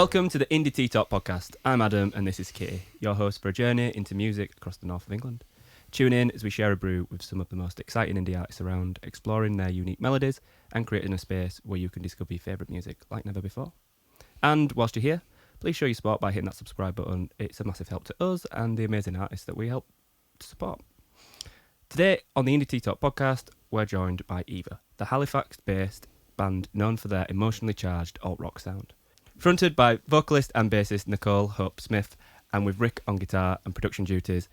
Welcome to the Indie Tea Talk podcast. I'm Adam and this is Kitty, your host for a journey into music across the north of England. Tune in as we share a brew with some of the most exciting indie artists around, exploring their unique melodies and creating a space where you can discover your favourite music like never before. And whilst you're here, please show your support by hitting that subscribe button. It's a massive help to us and the amazing artists that we help to support. Today on the Indie Tea Talk podcast, we're joined by EEVAH, the Halifax-based band known for their emotionally charged alt-rock sound. Fronted by vocalist and bassist Nicole Hope Smith, and with Rick on guitar and production duties,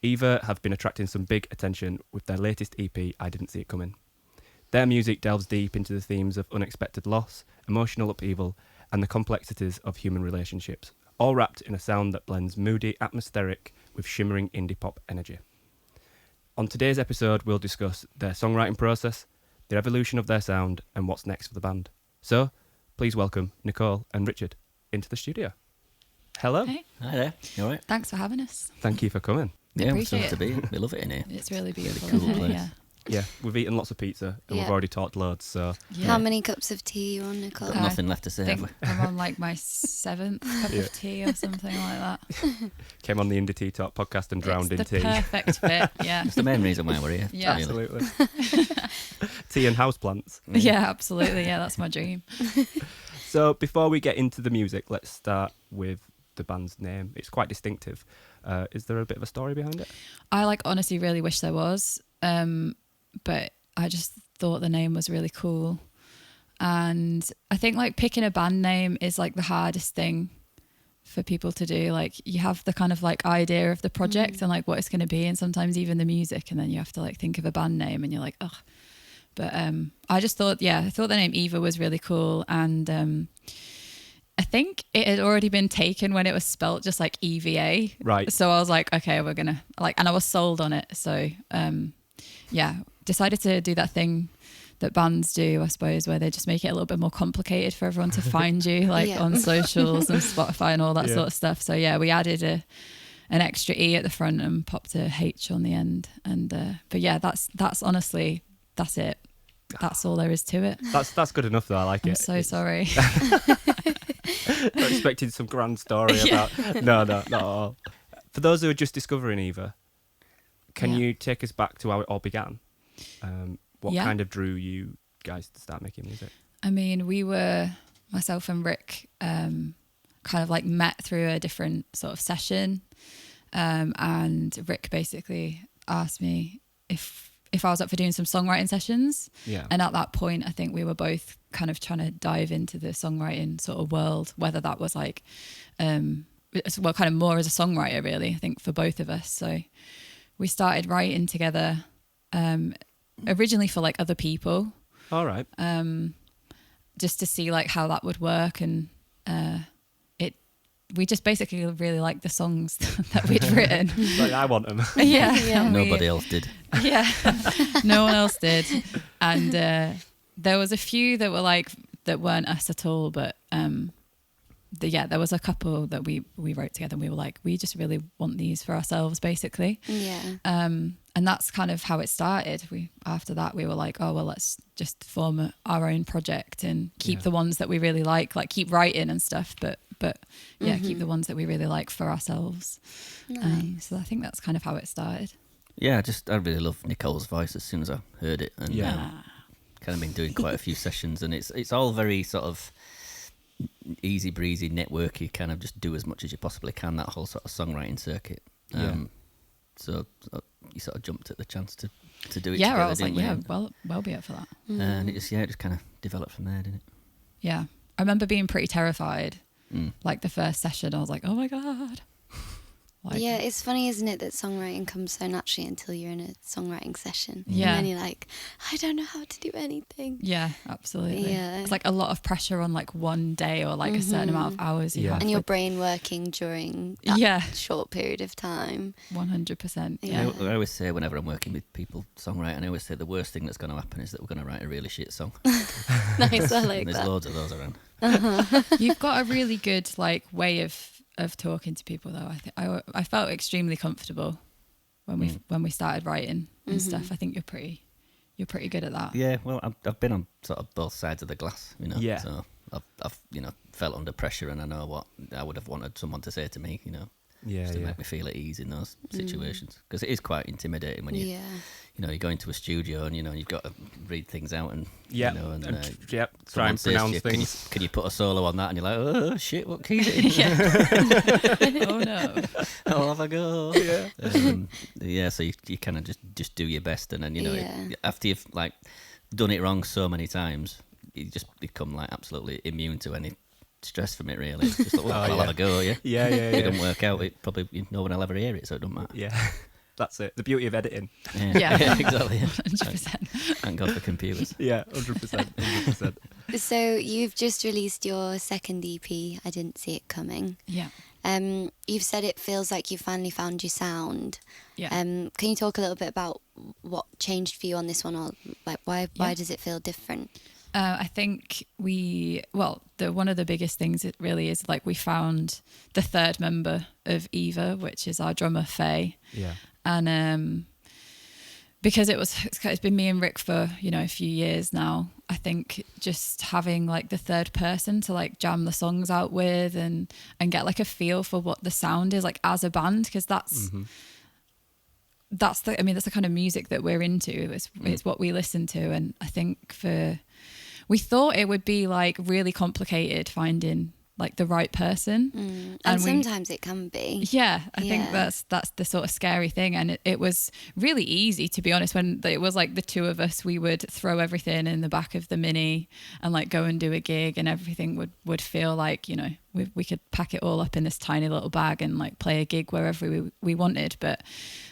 EEVAH have been attracting some big attention with their latest EP, I Didn't See It Coming. Their music delves deep into the themes of unexpected loss, emotional upheaval, and the complexities of human relationships, all wrapped in a sound that blends moody, atmospheric with shimmering indie pop energy. On today's episode, we'll discuss their songwriting process, the evolution of their sound, and what's next for the band. So, please welcome Nicole and Richard into the studio. Hello. Hey. Hi there. You all right? Thanks for having us. Thank you for coming. Yeah, we're Appreciate to be. We love it in here. It's really beautiful. Really cool isn't it? place. Yeah, we've eaten lots of pizza and we've already talked loads, so... Yeah. How many cups of tea are you on, Nicole? Got nothing left to say, I have think we? I'm on like my 7th cup of tea or something like that. Came on the Indie Tea Talk podcast and drowned It's in the tea. perfect fit, yeah. It's the main reason why we're here. Yeah. really. Absolutely. Tea and houseplants. Yeah, absolutely. Yeah, that's my dream. So before we get into the music, let's start with the band's name. It's quite distinctive. Is there a bit of a story behind it? I honestly really wish there was, but I just thought the name was really cool. And I think picking a band name is the hardest thing for people to do. You have the kind of idea of the project and what it's going to be, and sometimes even the music, and then you have to think of a band name and you're like, ugh. But I just thought, I thought the name EEVAH was really cool. And I think it had already been taken when it was spelt just EVA. Right. So I was like, okay, we're going to and I was sold on it. So decided to do that thing that bands do, I suppose, where they just make it a little bit more complicated for everyone to find you on socials and Spotify and all that sort of stuff. So we added an extra E at the front and popped a H on the end. And but that's honestly, that's it. That's all there is to it. That's good enough though, I like it. I'm so sorry. Not expecting some grand story about... No, not at all. For those who are just discovering EEVAH, can you take us back to how it all began? What kind of drew you guys to start making music? I mean, we were, myself and Rick, kind of met through a different sort of session. And Rick basically asked me if I was up for doing some songwriting sessions. Yeah. And at that point, I think we were both kind of trying to dive into the songwriting sort of world, whether that was kind of more as a songwriter, really, I think, for both of us. So we started writing together, originally for other people. All right. Just to see how that would work. And we just basically really liked the songs that we'd written. I want them. Yeah. Nobody else did. Yeah. No one else did. And there was a few that were that weren't us at all, but there was a couple that we wrote together and we were we just really want these for ourselves, basically. Yeah. And that's kind of how it started. After that we were oh well, let's just form our own project and keep the ones that we really like keep writing and stuff, but keep the ones that we really like for ourselves. Nice. So I think that's kind of how it started. Yeah, I really love Nicole's voice as soon as I heard it. And kind of been doing quite a few sessions, and it's all very sort of easy breezy, networky, kind of just do as much as you possibly can, that whole sort of songwriting circuit. So you sort of jumped at the chance to do it together, I was didn't we? well be up for that. And it just kind of developed from there, didn't it? Yeah. I remember being pretty terrified. The first session, I was like, oh my God. Yeah, it's funny, isn't it, that songwriting comes so naturally until you're in a songwriting session. Yeah. And then you're I don't know how to do anything. Yeah, absolutely. Yeah. It's a lot of pressure on one day or a certain amount of hours you have. And your brain working during that short period of time. 100%. Yeah. I always say whenever I'm working with people songwriting, I always say the worst thing that's going to happen is that we're going to write a really shit song. Nice, I like and there's that. loads of those around. You've got a really good way of talking to people, though. I think I felt extremely comfortable when we started writing and stuff. I think you're pretty good at that. Yeah, well, I've been on sort of both sides of the glass, Yeah. So I've felt under pressure, and I know what I would have wanted someone to say to me, just to make me feel at ease in those situations, because it is quite intimidating when you you go into a studio and you've got to read things out and try and pronounce things. Can you put a solo on that? And you're like, oh shit, what key is it? Oh no, I'll have a go. So you kind of just do your best, and then after you've like done it wrong so many times, you just become like absolutely immune to any stress from it, really. It's just like, I'll have a go, If it doesn't work out, it probably no one will ever hear it, so it doesn't matter. Yeah, that's it. The beauty of editing. Yeah. Exactly. 100%. Thank God for computers. Yeah, 100%. So you've just released your second EP, I Didn't See It Coming. Yeah. You've said it feels like you finally found your sound. Yeah. Can you talk a little bit about what changed for you on this one, or like why does it feel different? I think one of the biggest things it really is like we found the third member of EEVAH, which is our drummer Faye. Yeah. And because it's been me and Rick for a few years now, I think just having like the third person to like jam the songs out with and get like a feel for what the sound is like as a band, because that's the kind of music that we're into. It's what we listen to, and I think we thought it would be like really complicated finding like the right person, and sometimes it can be. Yeah, I think that's the sort of scary thing, and it was really easy, to be honest. When it was like the two of us, we would throw everything in the back of the Mini and like go and do a gig, and everything would feel like we could pack it all up in this tiny little bag and like play a gig wherever we wanted, but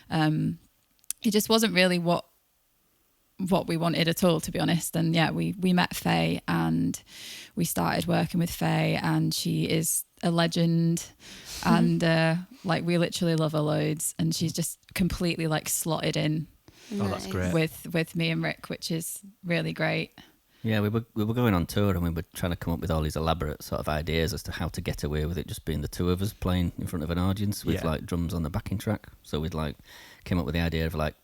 it just wasn't really what we wanted at all, to be honest. And we met Faye and we started working with Faye, and she is a legend and like we literally love her loads, and she's just completely like slotted in. Oh, that's great. With me and Rick, which is really great. Yeah, we were going on tour, and we were trying to come up with all these elaborate sort of ideas as to how to get away with it just being the two of us playing in front of an audience with like drums on the backing track. So we'd like came up with the idea of like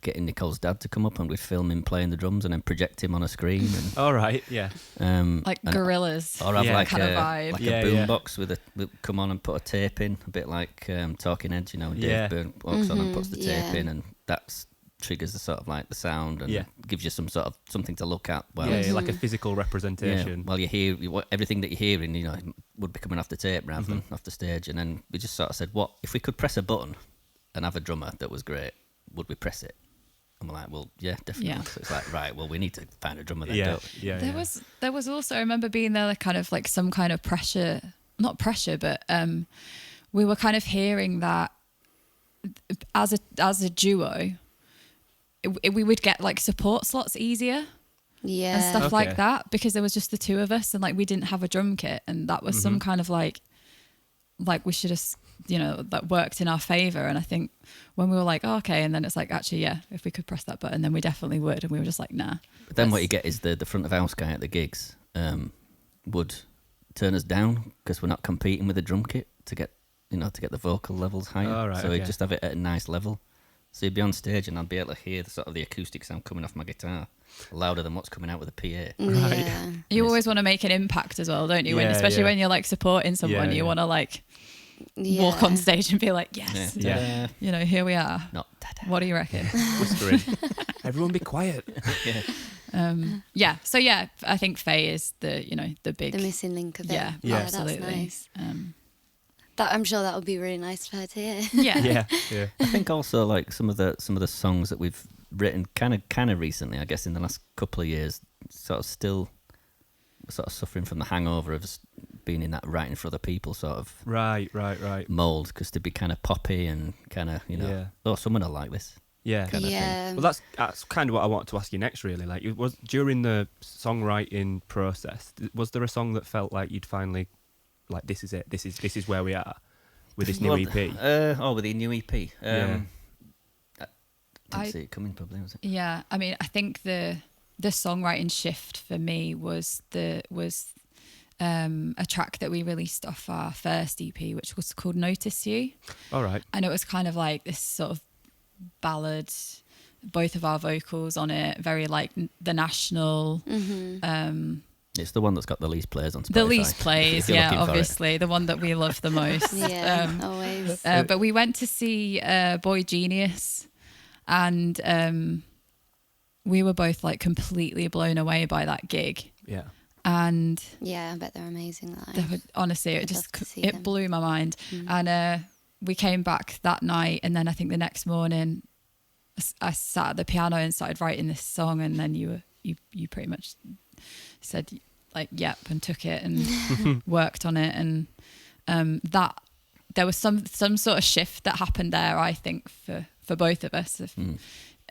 getting Nicole's dad to come up, and we'd film him playing the drums and then project him on a screen. And, all right, yeah. Like Gorillas. Or have like kind of vibe. Like a boombox with come on and put a tape in, a bit like Talking Heads, Dave Byrne walks on and puts the tape in, and that triggers the sort of like the sound and gives you some sort of something to look at. Well, like a physical representation. Well, you hear everything that you're hearing, would be coming off the tape rather than off the stage. And then we just sort of said, what if we could press a button and have a drummer that was great? Would we press it? And we're like, well, yeah, definitely. Yeah. So it's like, right, well, we need to find a drummer then. There was also, I remember being there, like, kind of like some kind of pressure, not pressure, but we were kind of hearing that as a duo, we would get like support slots easier. Yeah. And stuff like that, because there was just the two of us, and like we didn't have a drum kit, and that was some kind of like we should have, that worked in our favor. And I think when we were like, oh, okay, and then it's like, actually, if we could press that button, then we definitely would. And we were just like, nah. But then what you get is the front of house guy at the gigs would turn us down because we're not competing with the drum kit to get the vocal levels higher. Oh, right, so we'd just have it at a nice level. So you'd be on stage and I'd be able to hear the sort of the acoustic sound coming off my guitar louder than what's coming out with the PA. Right. Yeah. You always want to make an impact as well, don't you? Especially when you're like supporting someone, you want to like walk on stage and be like, yes, here we are. Not ta-da. What do you reckon? Whispering. Everyone be quiet. So I think Faye is the big, the missing link of it. Yeah, absolutely. That's nice. I'm sure that would be really nice for her to hear. Yeah. I think also like some of the songs that we've written kind of recently, I guess in the last couple of years, sort of still sort of suffering from the hangover of being in that writing for other people sort of right mold, because to be kind of poppy and kind of someone will like this. Kind of thing. Well, that's kind of what I wanted to ask you next, really. Like, it was during the songwriting process, was there a song that felt like you'd finally, like, this is it, this is where we are with this new EP? With the new EP. I didn't see it coming, probably, was it? Yeah, I mean, I think the songwriting shift for me was a track that we released off our first EP, which was called Notice You. All right. And it was kind of like this sort of ballad, both of our vocals on it, very like The National. It's the one that's got the least plays on Spotify. The least plays, if you're yeah, looking for it. obviously. The one that we love the most. Yeah, always. But we went to see Boy Genius, and we were both like completely blown away by that gig. Yeah. And yeah, I bet they're amazing live. they were, honestly, I'd love to see it them. blew my mind. And we came back that night, and then I think the next morning I sat at the piano and started writing this song, and then you pretty much said like yep and took it and worked on it, and that there was some sort of shift that happened there, I think, for both of us.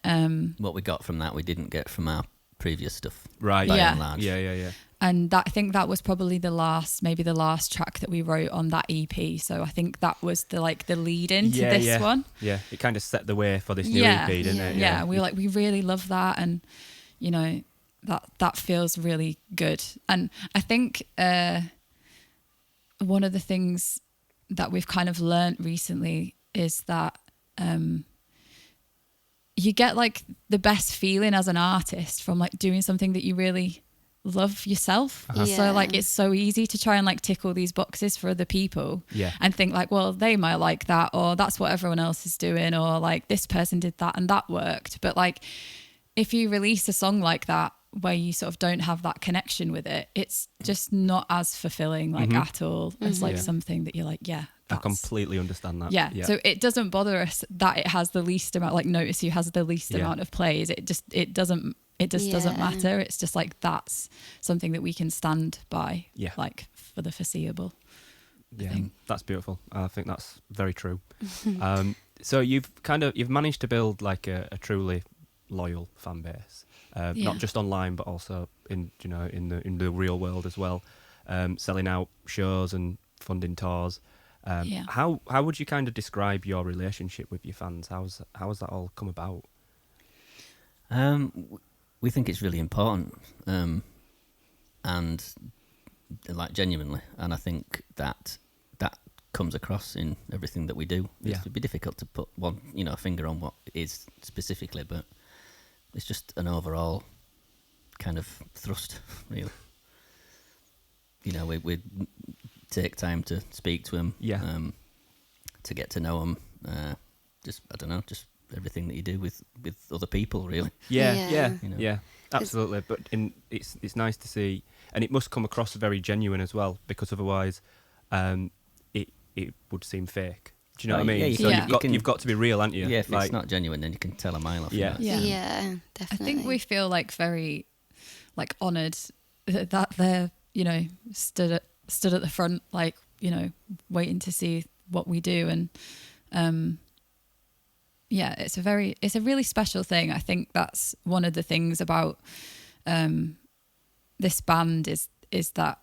What we got from that we didn't get from our previous stuff, Right. by Yeah. and large. Yeah. And that, I think that was probably the last track that we wrote on that EP. So I think that was the lead in to this one. Yeah, it kind of set the way for this new Yeah. EP, didn't it? Yeah, we really love that, and you know that feels really good. And I think one of the things that we've kind of learnt recently is that you get like the best feeling as an artist from like doing something that you really love yourself. Uh-huh. Yeah. So like it's so easy to try and like tick all these boxes for other people. Yeah. And think like, well, they might like that, or that's what everyone else is doing, or like this person did that and that worked. But like if you release a song like that where you sort of don't have that connection with it, it's just not as fulfilling like at all as like Yeah. something that you're like, yeah, I that's, completely understand that. yeah. So it doesn't bother us that it has the least amount, like Notice You has the least Yeah. amount of plays. It just doesn't matter. It's just like that's something that we can stand by, Yeah. like for the foreseeable. Yeah, think. that's beautiful. I think that's very true. So you've managed to build like a truly loyal fan base, Yeah. not just online but also in the real world as well, selling out shows and funding tours. Yeah. How would you kind of describe your relationship with your fans? How has that all come about? We think it's really important, and like genuinely, and I think that comes across in everything that we do. Yeah. It'd be difficult to put one, finger on what it is specifically, but it's just an overall kind of thrust, really. We take time to speak to them, Yeah. to get to know them. Just everything that you do with other people, really. Yeah, Yeah. yeah, absolutely. But it's nice to see, and it must come across very genuine as well, because otherwise, it would seem fake. Do you know what I mean? Yeah, So Yeah. you've got to be real, haven't you? Yeah, if it's not genuine, then you can tell a mile off. Yeah. Yeah. Yeah, I definitely. think we feel like very like honoured that they're stood at the front, like waiting to see what we do, and yeah, it's a really special thing. I think that's one of the things about this band is that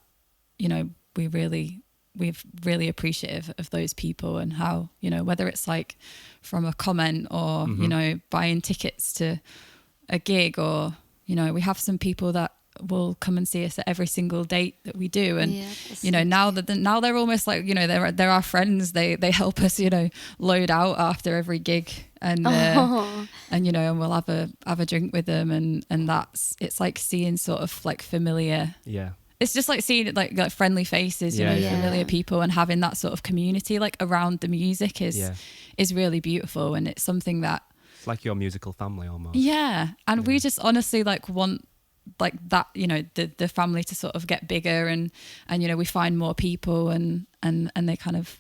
we're really appreciative of those people, and how whether it's like from a comment or buying tickets to a gig, or we have some people that will come and see us at every single date that we do, and now they're almost like they're our friends. They help us load out after every gig, and and we'll have a drink with them, and it's like seeing sort of like familiar. Yeah. It's just like seeing it like friendly faces, Yeah. familiar people, and having that sort of community like around the music is really beautiful, and it's something that It's like your musical family almost. and we just honestly like want like that the family to sort of get bigger, and we find more people, and they kind of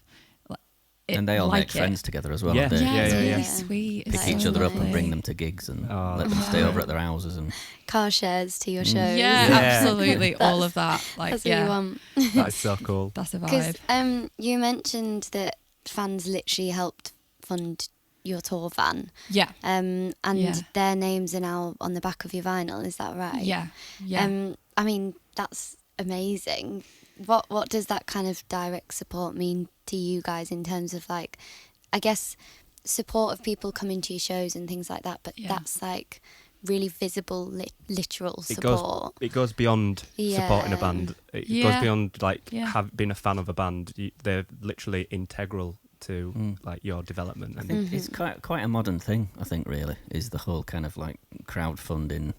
And they all like make friends together as well. Yeah. They it's Yeah. really sweet. pick It's each so other up and lovely. bring them to gigs, and Oh. let them stay over at their houses. And car shares to your shows. Yeah, Yeah. absolutely. All of that. Like, That's what you want. That is so cool. That's a Because vibe. you mentioned that fans literally helped fund your tour van, Yeah. and Yeah. their names are now on the back of your vinyl. Is that right? Yeah. Yeah. I mean, that's amazing. What does that kind of direct support mean to you guys in terms of like, I guess, support of people coming to your shows and things like that? But Yeah. that's like really visible, literal It support. goes beyond supporting a Yeah. band. It Yeah. goes beyond like Yeah. being a fan of a band. They're literally integral to like your development. I And think it's quite a modern thing. I think really is the whole kind of like crowdfunding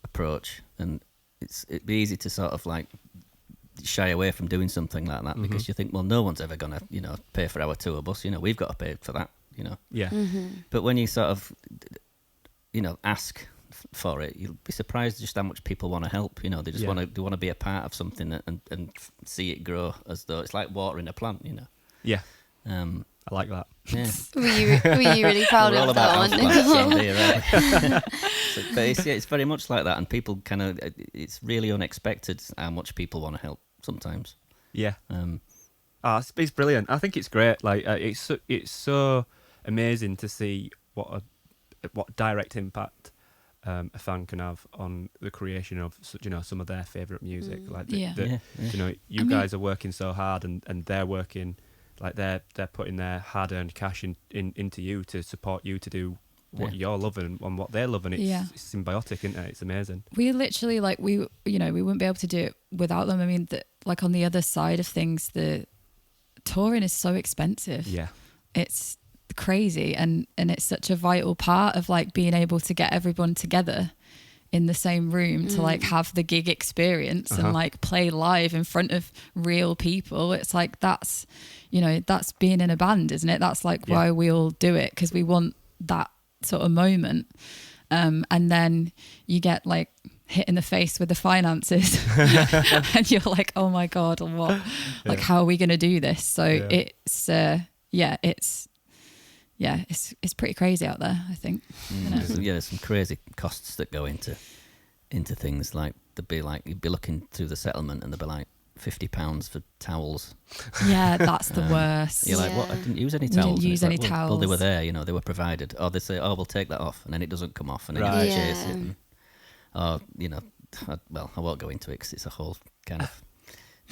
approach, and it'd be easy to sort of like shy away from doing something like that because you think, well, no one's ever gonna, pay for our tour bus. We've got to pay for that. Yeah. But when you sort of, ask for it, you'll be surprised just how much people want to help. They just want to be a part of something and see it grow as though it's like watering a plant. Yeah. I like that. Yeah. Were you really proud We're all of that about one, houseplants Nicole? around here, right? But it's very much like that, and people it's really unexpected how much people want to help sometimes. Yeah. It's brilliant. I think it's great. Like it's so amazing to see what direct impact a fan can have on the creation of some of their favorite music. Like you guys are working so hard, and they're working like they're putting their hard-earned cash into you to support you to do what you're loving and what they're loving. It's symbiotic, isn't it? It's amazing. We literally we wouldn't be able to do it without them. I mean, like on the other side of things, the touring is so expensive. Yeah, it's crazy, and it's such a vital part of like being able to get everyone together in the same room to like have the gig experience and like play live in front of real people. It's like that's being in a band, isn't it? That's like why we all do it, because we want that sort of moment. And then you get like hit in the face with the finances and you're like, oh my God, what? Like, how are we going to do this? So it's pretty crazy out there, I think. There's some crazy costs that go into things. Like you'd be looking through the settlement and there'd be like £50 for towels. Yeah, that's the worst. You're like, what? I didn't use any towels. Didn't use any towels. Well, they were there, they were provided. Or they say, oh, we'll take that off, and then it doesn't come off, and then you have to chase it. And, I won't go into it because it's a whole kind of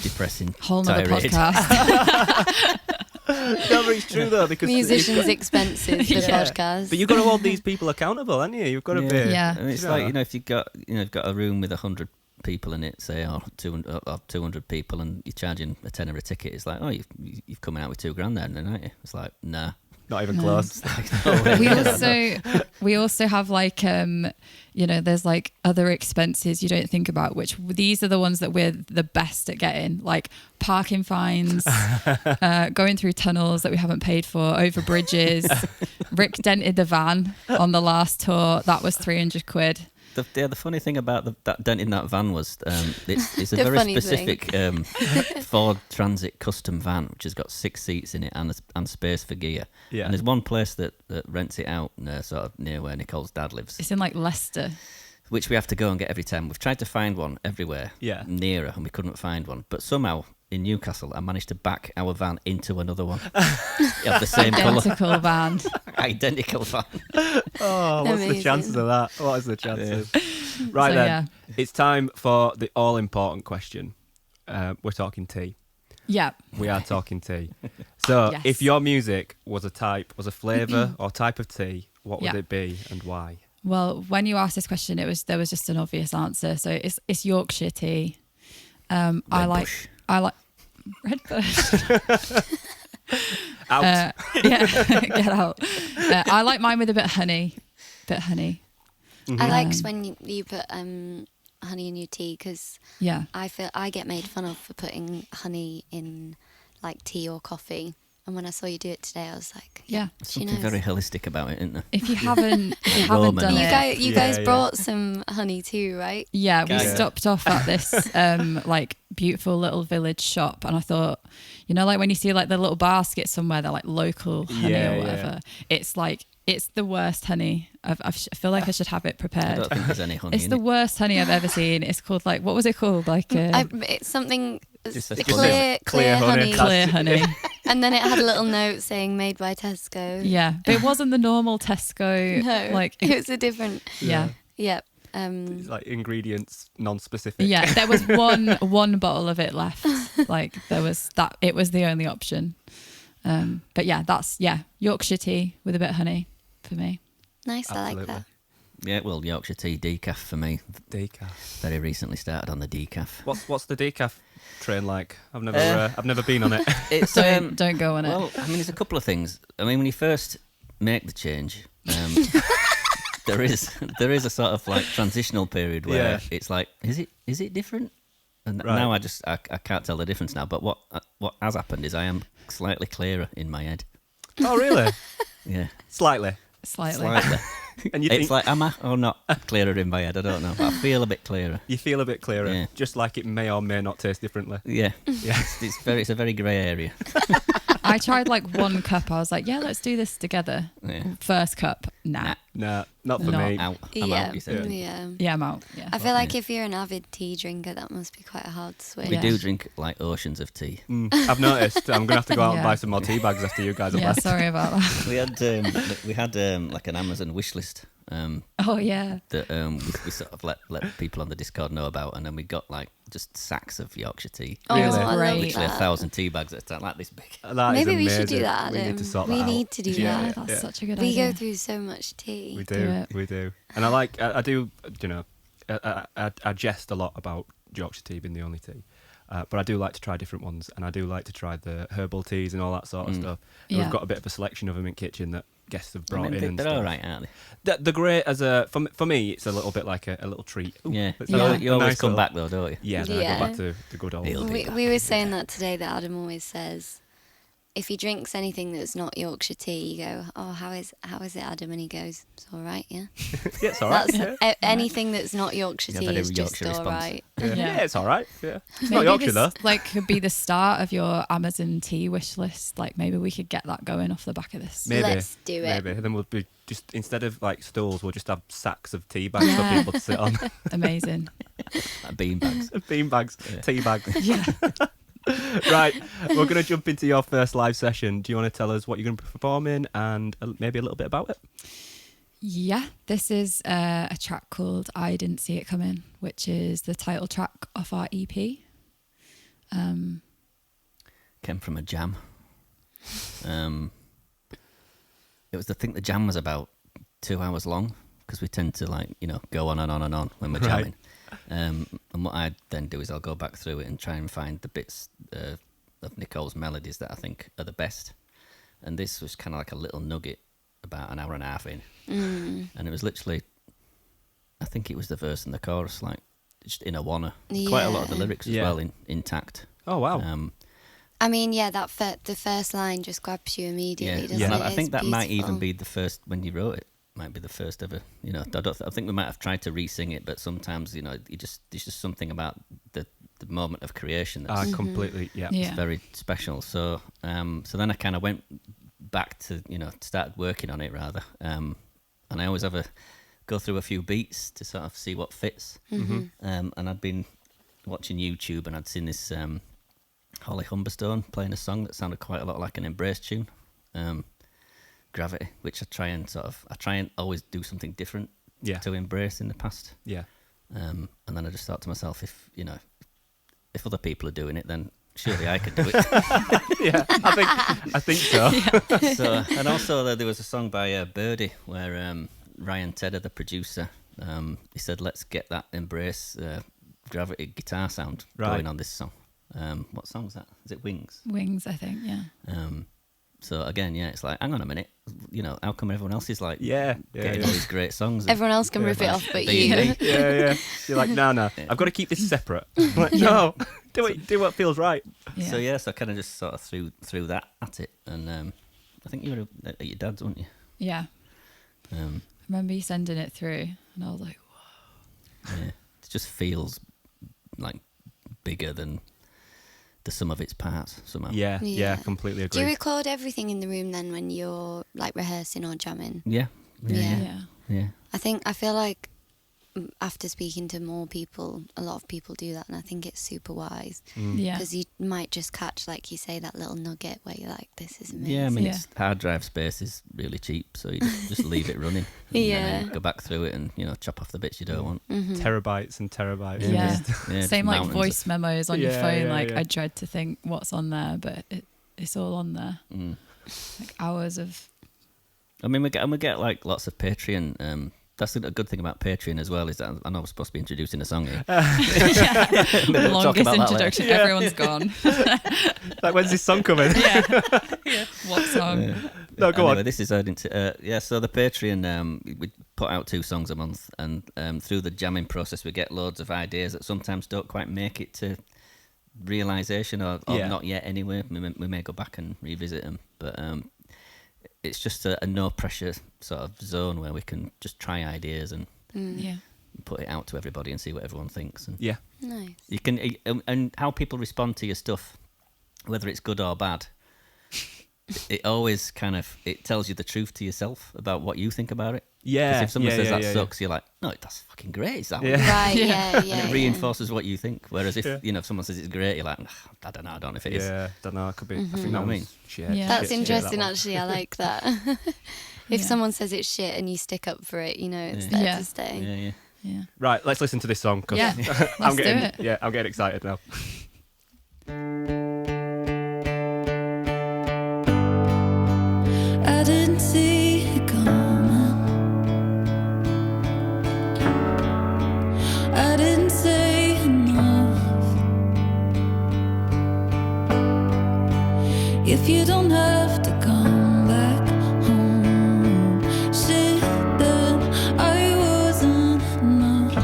depressing whole nother tirade. podcast. No, but it's true though, because Musicians' expenses for the podcast. But you've got to hold these people accountable, haven't you? You've got to be. Yeah. And it's like, if you've got a room with 100 people in it, say, or 200 people, and you're charging a tenner a ticket, it's like, oh, you've come out with £2,000 then, aren't you? It's like, nah. Not even close. We also have like there's like other expenses you don't think about, which these are the ones that we're the best at getting, like parking fines, going through tunnels that we haven't paid for, over bridges. Rick dented the van on the last tour. That was £300. The funny thing about that dent in that van was it's a The very funny specific Ford Transit custom van, which has got 6 seats in it and space for gear. Yeah. And there's one place that rents it out sort of near where Nicole's dad lives, It's in like Leicester. which we have to go and get every time. We've tried to find one everywhere nearer, and we couldn't find one. But somehow in Newcastle, I managed to back our van into another one of the same colour. Identical van. Identical van. Oh, what's the Amazing. chances of that? What is the chances? Right So, then, it's time for the all-important question. We're talking tea. Yeah. We are talking tea. So, Yes. if your music was a flavour or type of tea, what would it be and why? Well, when you asked this question, there was just an obvious answer. So it's Yorkshire tea. I like Red Bush. Out. Get out. I like mine with a bit of honey. I liked when you put honey in your tea, because Yeah. I feel I get made fun of for putting honey in like tea or coffee. And when I saw you do it today, I was like, Yeah. There's she something knows. very holistic about it, isn't there? If you haven't Roman. done it, You guys brought some honey too, right? yeah, we Yeah. stopped off at this like beautiful little village shop, and I thought, like when you see like the little basket somewhere, they're like local honey or whatever. It's like it's the worst honey. I feel like I should have it I prepared. don't think there's any honey It's in the it. worst honey I've ever seen. It's called like, what was it called? Like It's something Just says clear honey. clear honey. And then it had a little note saying made by Tesco. Yeah, but it wasn't the normal Tesco. No, Like it was a different. yeah. Yep. It's like ingredients non-specific. Yeah, there was one bottle of it left. Like there was that. It was the only option. But yeah, that's Yorkshire tea with a bit of honey for me. Nice, I Absolutely. like that. Yeah, well, Yorkshire tea decaf for me. Decaf. Very recently started on the decaf. What's the decaf train like? I've never been on it. It's Don't go on it. well, I mean, there's a couple of things. I mean, when you first make the change, There is a sort of like transitional period where it's like, is it different? And now I can't tell the difference now. But what has happened is I am slightly clearer in my head. Oh, really? Yeah, Slightly. And you it's think like, am I or not clearer in my head? I don't know, but I feel a bit clearer. you feel a bit clearer, Yeah. just like it may or may not taste differently. Yeah, Yeah. it's a very grey area. I tried like one cup. I was like, yeah, let's do this together. Yeah. First cup, nah. Nah, not for Not me. Out. I'm Yeah, out, you said. yeah. Yeah, I'm out. Yeah. I feel like if you're an avid tea drinker, that must be quite a hard switch. We Yeah. do drink like oceans of tea. I've noticed. I'm gonna have to go out and Yeah. buy some more tea bags after you guys have Yeah, left. sorry about that. We had like an Amazon wish list Oh yeah. that we sort of let people on the Discord know about, and then we got like just sacks of Yorkshire tea. Oh, Really? I love Great. Literally that. 1,000 tea bags at a time, like this big. That is Maybe we should do amazing. that, We need Adam. to sort We that out. need to do Yeah, that. That's yeah. such a good We idea. go through so much tea. We Do do, it. we do. And I do, you know, I jest a lot about Yorkshire tea being the only tea. But I do like to try different ones, and I do like to try the herbal teas and all that sort of stuff. And Yeah. we've got a bit of a selection of them in kitchen that guests have brought in. And they're stuff. all right, aren't they? They're great as for me. It's a little bit like a little treat. Ooh, Yeah. it's You, a you always nice come little- back though, don't you? Yeah, then I Yeah. go back to the good old. He'll be back. We were saying that today, that Adam always says, if he drinks anything that's not Yorkshire tea, you go, oh, how is it, Adam? And he goes, it's all right, yeah. Yeah, it's all right. That's anything that's not Yorkshire Yeah, tea very is just Yorkshire all response. right. Yeah. Yeah. It's all right. Yeah, it's Maybe not Yorkshire though. this, like, could be the start of your Amazon tea wish list. Like, maybe we could get that going off the back of this. Maybe. Let's do it. Maybe. And then we'll be just, instead of like stools, we'll just have sacks of tea bags Yeah. for people to sit on. Amazing. Like bean bags. Bean bags, Yeah. tea bags. Yeah. Right, we're going to jump into your first live session. Do you want to tell us what you're going to be performing and maybe a little bit about it? Yeah, this is a track called I Didn't See It Coming, which is the title track of our EP. Came from a jam. It was, I think the jam was about 2 hours long, because we tend to like, you know, go on and on and on when we're Right. jamming. And what I then do is I'll go back through it and try and find the bits of Nicole's melodies that I think are the best. And this was kind of like a little nugget about an hour and a half in. And it was literally, I think it was the verse and the chorus, like just in a wanna. Quite a lot of the Yeah. lyrics as Yeah. well intact. Oh, wow. I mean, yeah, the first line just grabs you immediately, Yeah, doesn't and it? I think It's that might even beautiful. be the first, when you wrote it, might be the first ever, you know, I think we might have tried to re-sing it, but sometimes, you know, there's just something about the moment of creation that's Completely, yeah. Yeah. very special. So so then I kind of went back to, you know, started working on it rather. And I always go through a few beats to sort of see what fits. And I'd been watching YouTube and I'd seen this Holly Humberstone playing a song that sounded quite a lot like an Embrace tune, Gravity, which I try and always do something different Yeah. to Embrace in the past. Yeah. And then I just thought to myself, if other people are doing it, then surely I could do it. Yeah, I think so. So, and also there was a song by Birdie where Ryan Tedder, the producer, he said, let's get that Embrace Gravity guitar sound going on this song. What song is that? Is it Wings? Wings, I think, yeah. So again, yeah, it's like, hang on a minute, you know, how come everyone else is like Yeah. getting all these great songs? Everyone else can rip it off, but you. Yeah. You're like, no. I've got to keep this separate. I'm like, no, do what feels right. Yeah. So I kind of just sort of threw that at it, and I think you were at your dad's, weren't you? Yeah. Um, I remember you sending it through, and I was like, yeah, it just feels like bigger than the sum of its parts somehow. Yeah, completely agree. Do you record everything in the room then when you're like rehearsing or jamming? Yeah. yeah. I feel like after speaking to more people, a lot of people do that, and I think it's super wise Yeah. because you might just catch, like you say, that little nugget where you're like, "This is amazing." Yeah, I mean, Yeah. it's hard drive space is really cheap, so you just leave it running. And Yeah. then go back through it and, you know, chop off the bits you don't want. Terabytes and terabytes. Yeah. Yeah, Same like mountains voice of- memos on your Yeah, phone. yeah, Like, yeah. I dread to think what's on there, but it's all on there. Like hours of. I mean, we get like lots of Patreon. That's a good thing about Patreon as well, is that I know we're supposed to be introducing a song here. Maybe we'll talk Longest about that later. introduction. Yeah. Everyone's gone. Like, when's this song coming? What song? No, go Anyway, on. this is so the Patreon, put out 2 songs a month, and through the jamming process, we get loads of ideas that sometimes don't quite make it to realisation, or not yet anyway. We may go back and revisit them, but it's just a no pressure sort of zone where we can just try ideas and put it out to everybody and see what everyone thinks. And Nice. you can, and how people respond to your stuff, whether it's good or bad, it always kind of, it tells you the truth to yourself about what you think about it. Yeah. Because if someone says that sucks, you're like, no, that's fucking great. It's that one. Right, yeah. And it reinforces what you think. Whereas if if someone says it's great, you're like, I don't know if it is. Yeah, don't know. It could be. I think You know that what I was mean? shit. Yeah. That's Shit, interesting, that one. actually. I like that. If someone says it's shit and you stick up for it, it's there Yeah. to stay. Yeah. Yeah. Right, let's listen to this song. 'Cause Yeah, I'm let's do getting, it. Yeah, I'm getting excited now. I didn't see it coming. I didn't say enough. If you don't have to come back home, shit, then I wasn't enough.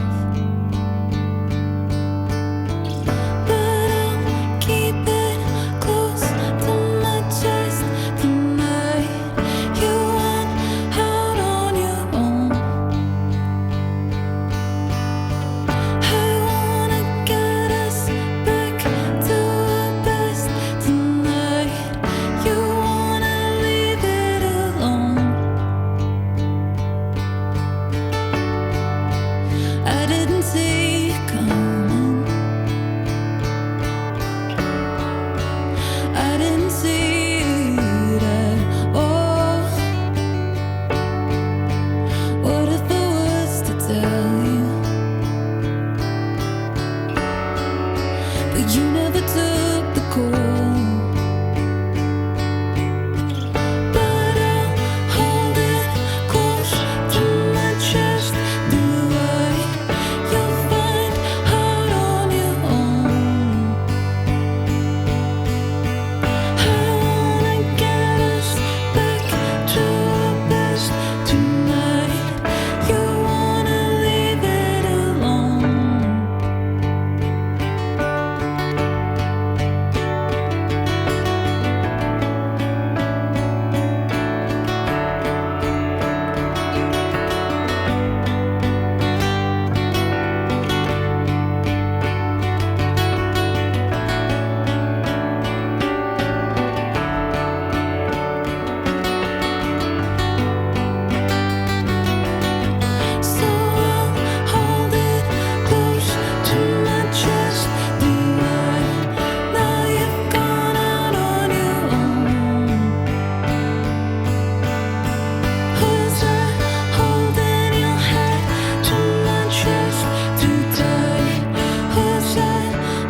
But I'll keep it close to my chest tonight. You went out on your own. I wanna get us back to our best tonight. You wanna leave it alone. I didn't see it coming. I didn't see it at all. What if I was to tell you? But you never took the call. But I'll hold it close to my chest. Do I? You'll find out on your own. I wanna get us back to our best tonight. You wanna leave it alone. So I'll hold it close to my chest. Do I? Now you've gone out on your own. Was I holding your head to my chest too tight? Was I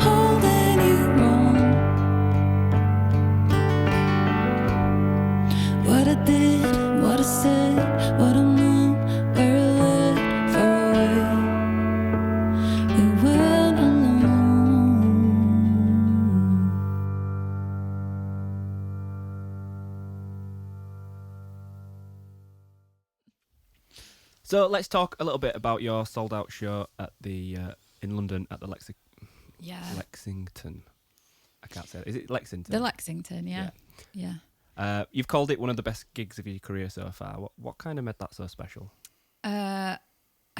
holding you wrong? What I did, what I said, what I'm not, where I led far away. We went alone. So let's talk a little bit about your sold out show at the in London at the Yeah. Lexington. I can't say it. Is it Lexington? The Lexington, yeah. You've called it one of the best gigs of your career so far. What kind of made that so special? I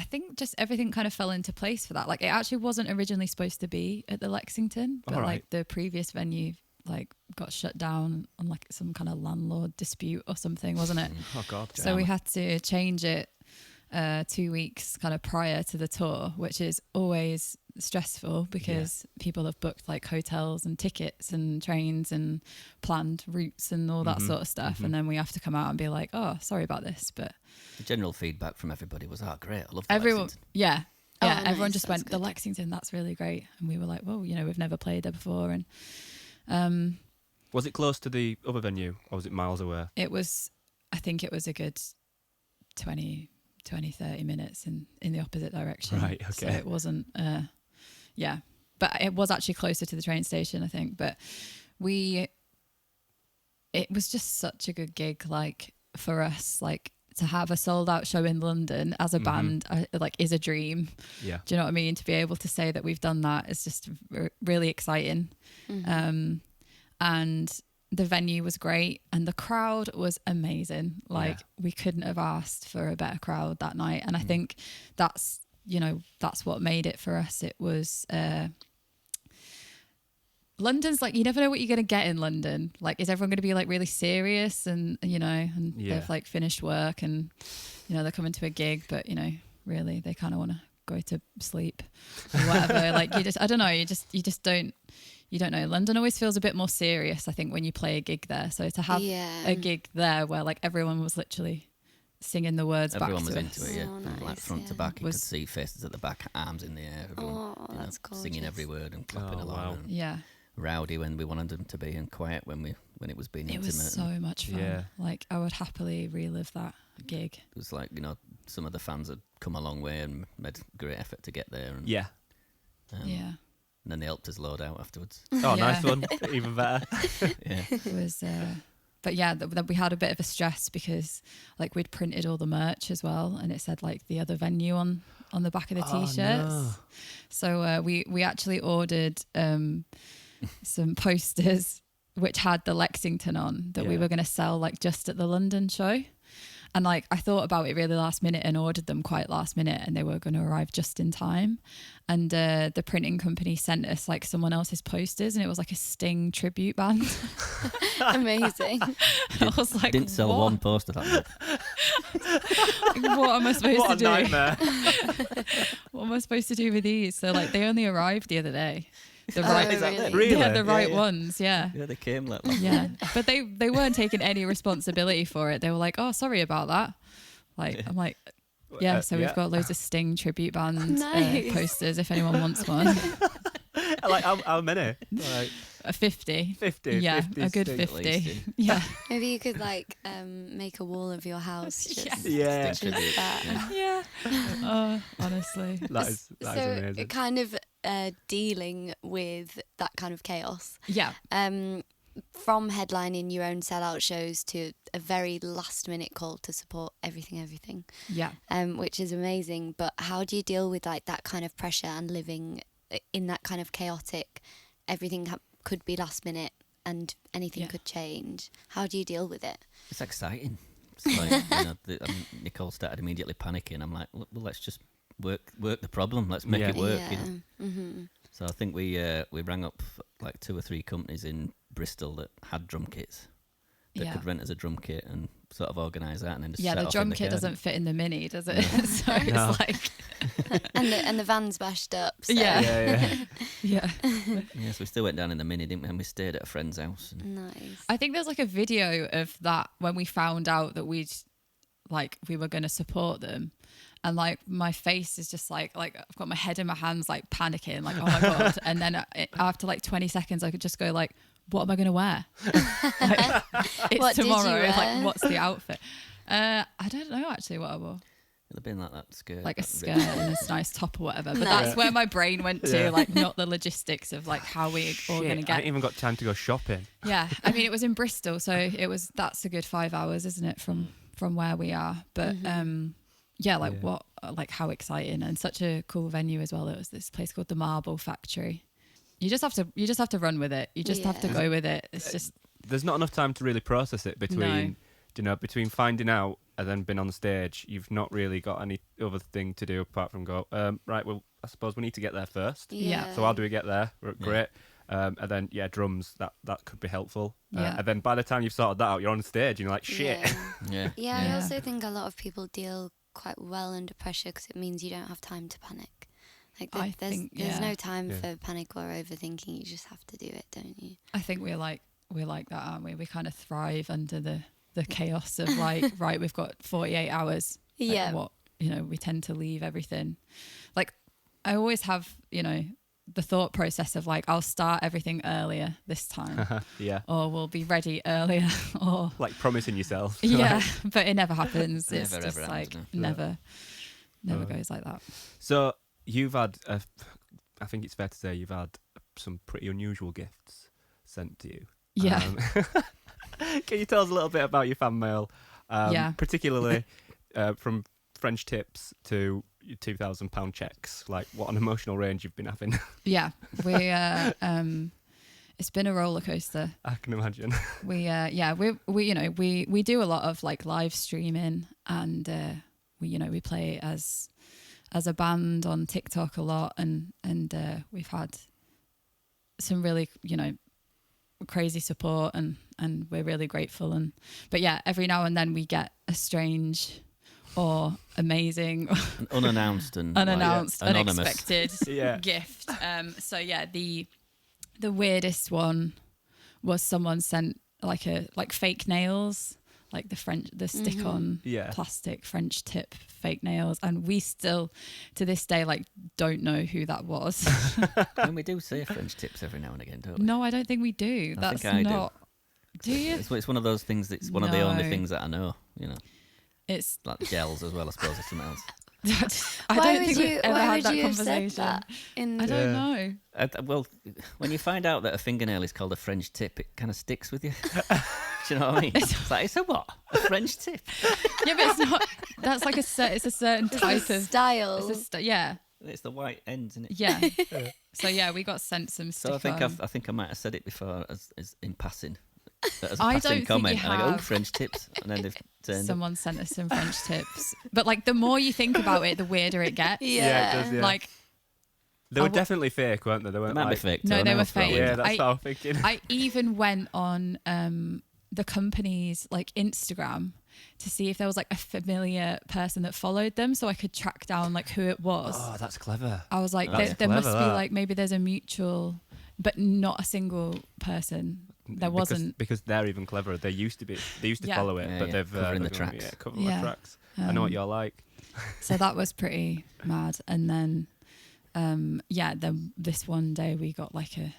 think just everything kind of fell into place for that. Like, it actually wasn't originally supposed to be at the Lexington, but All right. like the previous venue like got shut down on like some kind of landlord dispute or something, wasn't it? Oh God. So we had to change it 2 weeks kind of prior to the tour, which is always stressful because people have booked like hotels and tickets and trains and planned routes and all that sort of stuff. And then we have to come out and be like, oh, sorry about this. But The general feedback from everybody was, great, I love the everyone, Lexington. yeah. Oh, Everyone nice, just that's went, the good. Lexington, that's really great. And we were like, well, we've never played there before. And Was it close to the other venue or was it miles away? I think it was a good 20, 30 minutes in the opposite direction. Right, So okay. it wasn't, but it was actually closer to the train station, I think. But it was just such a good gig, like for us, like to have a sold out show in London as a band, like, is a dream. Yeah. Do you know what I mean? To be able to say that we've done that is just really exciting. And the venue was great and the crowd was amazing. Like, we couldn't have asked for a better crowd that night. And I think that's, you know, that's what made it for us. It was London's like, you never know what you're going to get in London. Like, is everyone going to be like really serious and, you know, and they've like finished work and, you know, they're coming to a gig, but, you know, really they kind of want to go to sleep or whatever. Like, you just, I don't know, you just don't know. London always feels a bit more serious, I think, when you play a gig there. So to have a gig there where like everyone was literally singing the words everyone back was to into us. it, yeah. Oh, From like nice, front to yeah. back, you could see faces at the back, arms in the air, everyone that's gorgeous. singing every word and clapping Oh, along. wow. And Yeah. rowdy when we wanted them to be, and quiet when it was being It intimate. was so much fun. Yeah. Like, I would happily relive that gig. It was like, you know, some of the fans had come a long way and made great effort to get there. And, Yeah. Yeah. And then they helped us load out afterwards. Oh, Yeah. nice one. Even better. Yeah. It was, but yeah, we had a bit of a stress because like we'd printed all the merch as well, and it said like the other venue on the back of the t-shirts. no. So we actually ordered some posters which had the Lexington on that we were going to sell like just at the London show. And like, I thought about it really last minute and ordered them quite last minute, and they were going to arrive just in time. And the printing company sent us like someone else's posters, and it was like a Sting tribute band. Amazing. I was like, Didn't sell what? one poster that night. What am I supposed What to a do? nightmare. What am I supposed to do with these? So like, they only arrived the other day. The Oh, right, Is that them? Really? yeah, the right yeah. ones, yeah. Yeah, they came like Yeah, but they weren't taking any responsibility for it. They were like, "Oh, sorry about that." Like, I'm like, yeah. So we've got loads of Sting tribute band Nice. posters. If anyone wants one, Like, how many? Like, a 50. 50. Yeah, 50 a good Sting. 50. Yeah, Maybe you could like make a wall of your house. Just Yeah. Sting tribute. that. Yeah. yeah. Honestly, That is So amazing. kind of dealing with that kind of chaos. yeah, From headlining your own sellout shows to a very last minute call to support everything, yeah. which is amazing. But how do you deal with like that kind of pressure and living in that kind of chaotic, everything could be last minute and anything Yeah. could change? How do you deal with it? It's exciting. It's like, you know, Nicole started immediately panicking. I'm like, well, let's just work the problem. Let's make it work. You know? Mm-hmm. So I think we rang up like 2 or 3 companies in Bristol that had drum kits that Yeah. could rent us a drum kit and sort of organise that, and then just Yeah, set the off drum in kit garden. doesn't fit in the Mini, does it? So No. it's like, And the van's bashed up. So. Yeah. Yeah. yeah. Yes, we still went down in the Mini, didn't we? And we stayed at a friend's house. And Nice. I think there's like a video of that when we found out that we were going to support them, and like my face is just like I've got my head in my hands, like panicking, like, oh my god. And then after like 20 seconds I could just go like, what am I going to wear? Like, it's What did you tomorrow. It's wear? like, what's the outfit? I don't know actually what I wore. it'd have been like that skirt. Like a that skirt ribbon. and this nice top or whatever. But Nice. that's where my brain went to, Yeah. like not the logistics of like how we all going to Shit, I get. ain't even got time to go shopping. Yeah, I mean it was in Bristol, so that's a good 5 hours, isn't it, from where we are? But yeah, like how exciting, and such a cool venue as well. It was this place called the Marble Factory. You just have to run with it. You just have to Yeah. go with it. It's just There's not enough time to really process it between, between finding out and then being on the stage. You've not really got any other thing to do apart from go, right, well, I suppose we need to get there first. Yeah. So how do we get there? Great. And then, drums, that could be helpful. Yeah. And then by the time you've sorted that out, you're on stage and you're like, shit. Yeah. Yeah. I Yeah. also think a lot of people deal quite well under pressure because it means you don't have time to panic. Like there's no time for panic or overthinking. You just have to do it, don't you? I think we're like that, aren't we? We kind of thrive under the chaos of like, right, we've got 48 hours. Like, Yeah. what, we tend to leave everything. Like I always have, the thought process of like, I'll start everything earlier this time, Yeah. or we'll be ready earlier, or Like promising yourself. yeah, but it never happens. It's Never, just ever like happens, never goes like that. So you've had, I think it's fair to say you've had some pretty unusual gifts sent to you. Yeah. Can you tell us a little bit about your fan mail? Yeah. Particularly, from French tips to £2,000 checks. Like, what an emotional range you've been having. Yeah, we it's been a roller coaster. I can imagine. We do a lot of like live streaming, and we play as a band on TikTok a lot, and we've had some really crazy support, and we're really grateful. But yeah, every now and then we get a strange or amazing, unannounced and unannounced, anonymous. unexpected gift. So yeah, the weirdest one was someone sent like fake nails, like the stick-on plastic French tip fake nails, and we still to this day like don't know who that was. And we do say French tips every now and again, don't we? No, I don't think we do. I think I not. Do you? It's one of those things that's one of the only things that I know. It's like gels as well, I suppose, or something else. I don't think we've ever had that conversation. That I don't know. Well, when you find out that a fingernail is called a French tip, it kind of sticks with you. Do you know what I mean? It's like, it's a what? A French tip? Yeah, but it's not. That's like it's a certain type of style. Yeah. It's the white ends, isn't it? Yeah. So yeah, we got sent some So stick I think I might have said it before as in passing. As a I passing don't think comment, you and I go, have. French tips, and then they've turned. Someone sent us some French tips, but like the more you think about it, the weirder it gets. Yeah, it does, yeah. Like They were definitely fake, weren't they? They It weren't might be like, fake. No, they were toenails, probably. fake. Yeah, that's how I'm thinking. I even went on the company's like Instagram to see if there was like a familiar person that followed them, so I could track down like who it was. Oh, that's clever. I was like, That's there must clever, be that. like maybe there's a mutual, but not a single person. There wasn't. Because they're even cleverer. They used to Yeah. follow it, Yeah, but yeah. they've Covering the they've gone, tracks. Yeah, covering Yeah. the tracks. I know what you're like. So that was pretty mad. And then, then this one day we got like a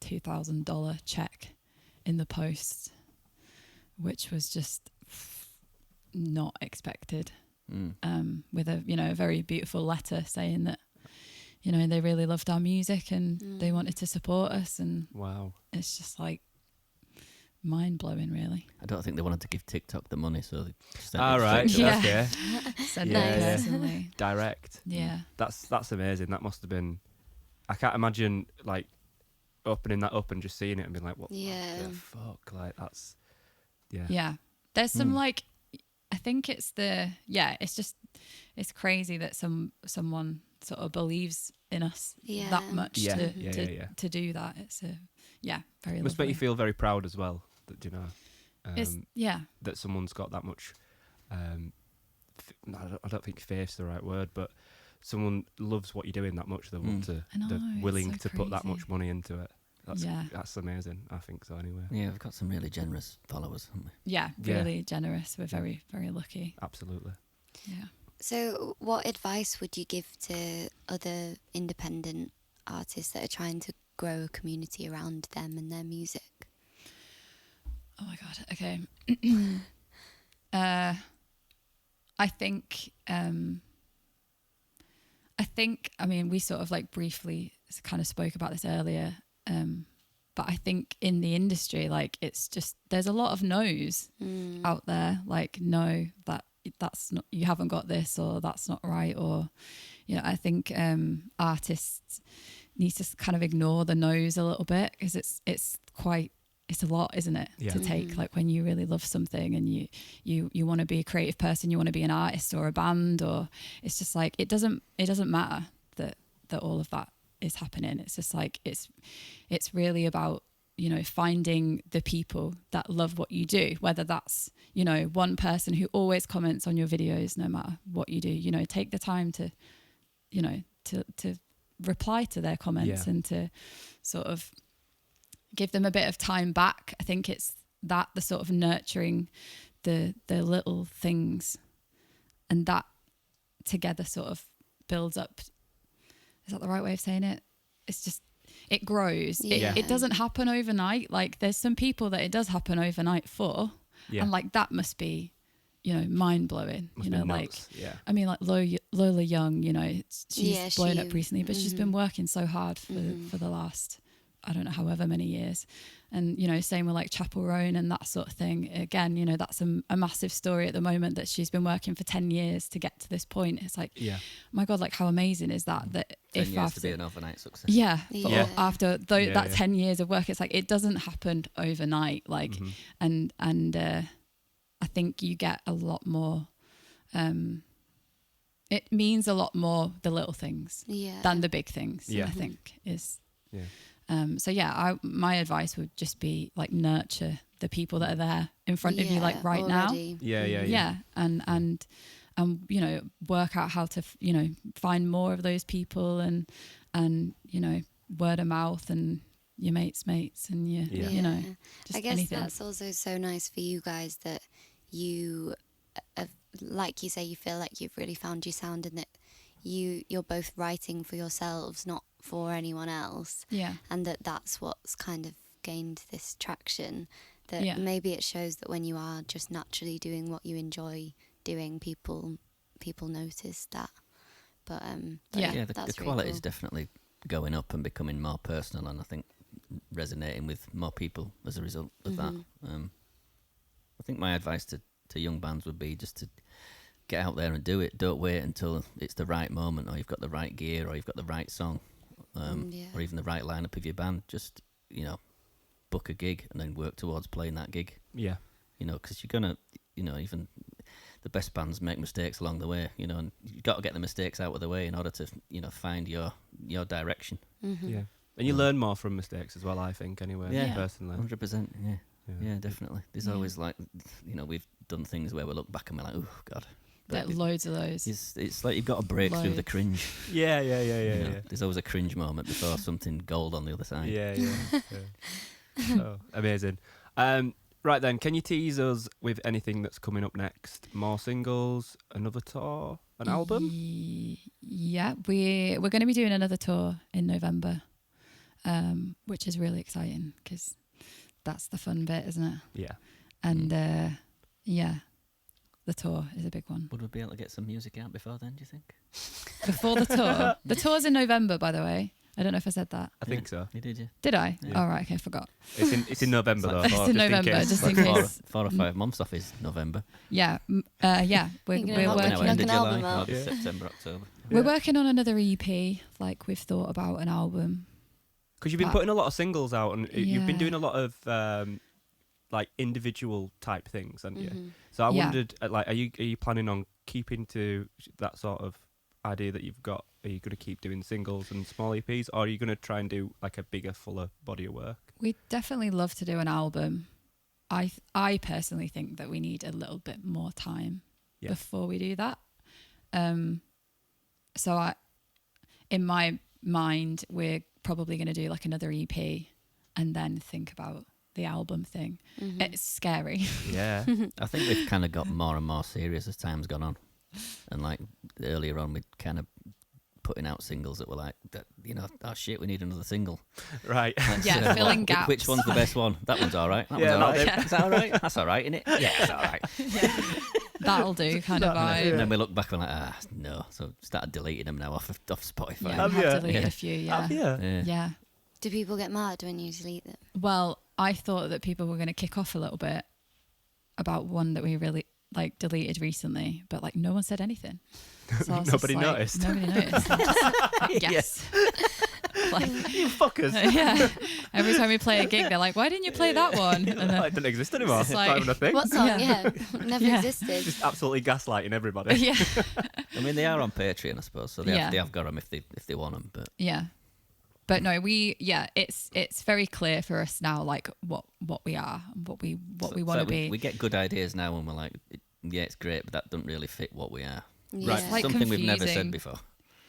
$2,000 check in the post, which was just not expected. With a very beautiful letter saying that, they really loved our music and they wanted to support us. And Wow. it's just like mind blowing, really. I don't think they wanted to give TikTok the money, so they sent All it right. straight to us. Yeah. Okay. Said Yeah, that yeah. personally. Direct. Yeah. That's amazing. That must have been. I can't imagine like opening that up and just seeing it and being like, "What Yeah. the fuck?" Like that's. Yeah. Yeah. There's some like, I think it's it's crazy that someone sort of believes in us Yeah. that much Yeah. to Yeah. to do that. It's very Must lovely. make you feel very proud as well. That It's that someone's got that much. I don't think faith's the right word, but someone loves what you're doing that much. They want to. I know, They're it's willing so to put that crazy. much money into it. Yeah. That's amazing. I think so. Anyway. Yeah, we've got some really generous followers, haven't we? Yeah, Yeah. really generous. We're very, very lucky. Absolutely. Yeah. So, what advice would you give to other independent artists that are trying to grow a community around them and their music? Oh my God. Okay. I mean, we sort of like briefly kind of spoke about this earlier. But I think in the industry, like it's just, there's a lot of no's out there. Like, no, that's not, you haven't got this, or that's not right. Or, I think artists need to kind of ignore the no's a little bit, because it's a lot, isn't it? Yeah. To take, like when you really love something and you want to be a creative person, you want to be an artist or a band, or it's just like, it doesn't matter that all of that is happening. It's just like, it's really about, finding the people that love what you do, whether that's, one person who always comments on your videos, no matter what you do, take the time to, to reply to their comments and to sort of give them a bit of time back. I think it's the sort of nurturing the little things, and that together sort of builds up. Is that the right way of saying it? It's just, it grows. Yeah. It doesn't happen overnight. Like there's some people that it does happen overnight for, Yeah. and like that must be, mind blowing. Must be nuts. Yeah. I mean, like Lola Young, she's blown she- up recently, but she's been working so hard for the last I don't know, however many years. And, you know, same with like Chapel Roan and that sort of thing. Again, you know, that's a massive story at the moment that she's been working for 10 years to get to this point. It's like, Yeah. my God, like how amazing is that? That 10 if years after to be an overnight success. yeah, Yeah. but after Yeah, that yeah. 10 years of work, it's like it doesn't happen overnight. Like, and I think you get a lot more. It means a lot more the little things Yeah. than the big things. Yeah. I think is. Yeah. So yeah, my advice would just be like nurture the people that are there in front of you, like right already. Yeah, yeah, yeah. now. Yeah, and you know, work out how to you know, find more of those people and you know, word of mouth and your mates and your Yeah. you know, just I guess anything. that's also so nice for you guys that you, like you say, you feel like you've really found your sound and that you're both writing for yourselves, not for anyone else. Yeah. And that's what's kind of gained this traction. That Yeah. maybe it shows that when you are just naturally doing what you enjoy doing, people notice that. But Yeah. The that's quality really is cool. definitely going up and becoming more personal, and I think resonating with more people as a result of that. I think my advice to young bands would be just to get out there and do it. Don't wait until it's the right moment, or you've got the right gear, or you've got the right song, Yeah. or even the right lineup of your band. Just, you know, book a gig and then work towards playing that gig. Yeah. You know, because you're gonna, you know, even the best bands make mistakes along the way. You know, and you've got to get the mistakes out of the way in order to, you know, find your direction. Yeah. And you learn more from mistakes as well, I think, anyway, Yeah. personally. 100%. Yeah, definitely. There's Yeah. always like, you know, we've done things where we look back and we're like, oh God. Get loads of those. It's like you've got to break through the Loads. cringe. Yeah, yeah, you know? yeah. There's always a cringe moment before something gold on the other side. Yeah, yeah. Oh, amazing. Right then, can you tease us with anything that's coming up next? More singles, another tour, an album? Yeah, we're going to be doing another tour in November, which is really exciting because that's the fun bit, isn't it? Yeah. And yeah, the tour is a big one. Would we be able to get some music out before then, do you think? Before the tour, the tour's in November, by the way. I don't know if I said that. I think so. You did, yeah. Did I? Yeah. Oh, right, okay, I forgot. It's in November though. It's in just November, case. just in Like case. 4 or 5 months off is November. Yeah, we're You're gonna knock working. an End of July, album out. August, Yeah. September, October. We're working on another EP. Like we've thought about an album. Because you've been But- putting a lot of singles out, and you've been Yeah. doing a lot of like individual type things, haven't you? Mhm. So I Yeah. wondered, like, are you planning on keeping to that sort of idea that you've got? Are you going to keep doing singles and small EPs, or are you going to try and do like a bigger, fuller body of work? We definitely love to do an album. I personally think that we need a little bit more time Yeah. before we do that. So in my mind, we're probably going to do like another EP and then think about the album thing. Mhm. It's scary. Yeah. I think we've kind of got more and more serious as time's gone on. And like earlier on, we'd kind of putting out singles that were like, that, you know, oh shit, we need another single. Right. Let's, Yeah, filling which gaps. one's the best one? That one's all right. That Yeah, one's all right. that'll do. Is that all right? That's all right, isn't it? Yeah, it's all right. That'll do kind of That'll do. And vibe. then we look back and we're like, no. So started deleting them now off Spotify. Yeah, Have we have you? deleted Yeah. a few, yeah. Yeah. Yeah. Do people get mad when you delete them? Well, I thought that people were going to kick off a little bit about one that we really like deleted recently, but like no one said anything. So I was just Nobody like, noticed. Nobody noticed. I'm just like, yes. Like, You fuckers. yeah. Every time we play a gig, they're like, "Why didn't you play that one?" And then, It doesn't exist anymore. It's It's like- not even a thing. What song? Yeah. Yeah, never Yeah. existed. Just absolutely gaslighting everybody. yeah, I mean, they are on Patreon, I suppose. So they Yeah. have got them if they want them. But yeah. But no, it's very clear for us now, like what we are, and what we want to be. We get good ideas now, and we're like, yeah, it's great, but that doesn't really fit what we are. Yeah. Right. It's like Something we've never confusing. said before.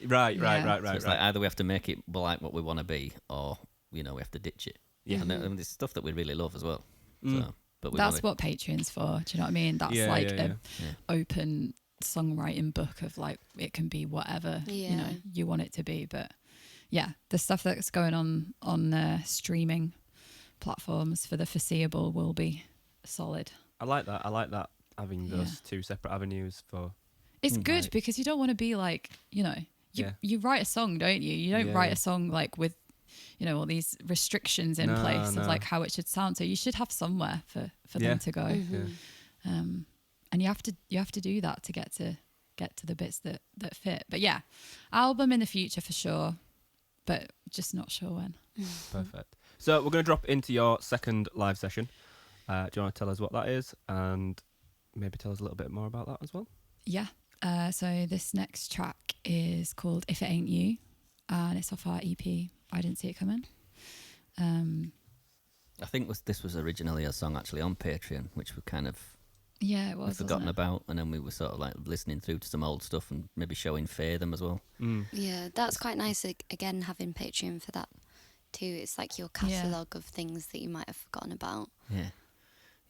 Right. Yeah. So it's like either we have to make it like what we want to be, or you know, we have to ditch it. Yeah. And then, there's stuff that we really love as well. Mm. So, but we That's wanna, what Patreon's for. Do you know what I mean? That's Yeah, like yeah, an open songwriting book of like it can be whatever you know Yeah. you want it to be. But yeah, the stuff that's going on streaming platforms for the foreseeable will be solid. I like that having those two separate avenues for. It's good Right. because you don't want to be like, you know, Yeah. you write a song, don't you? You don't Yeah, write yeah. a song like with all these restrictions in No, place no. of like how it should sound. So you should have somewhere for Yeah. them to go. Yeah. And you have to do that to get to the bits that fit. But yeah, album in the future for sure, but just not sure when. Perfect. So we're going to drop into your second live session. Do you want to tell us what that is and maybe tell us a little bit more about that as well? Yeah. So this next track is called If It Ain't You, and it's off our EP, I Didn't See It Coming. I think this was originally a song actually on Patreon, which we kind of Yeah, it was. forgotten wasn't it? about, and then we were sort of like listening through to some old stuff and maybe showing Faye them as well. Yeah, that's quite nice. Again, having Patreon for that too. It's like your catalogue of things that you might have forgotten about. Yeah.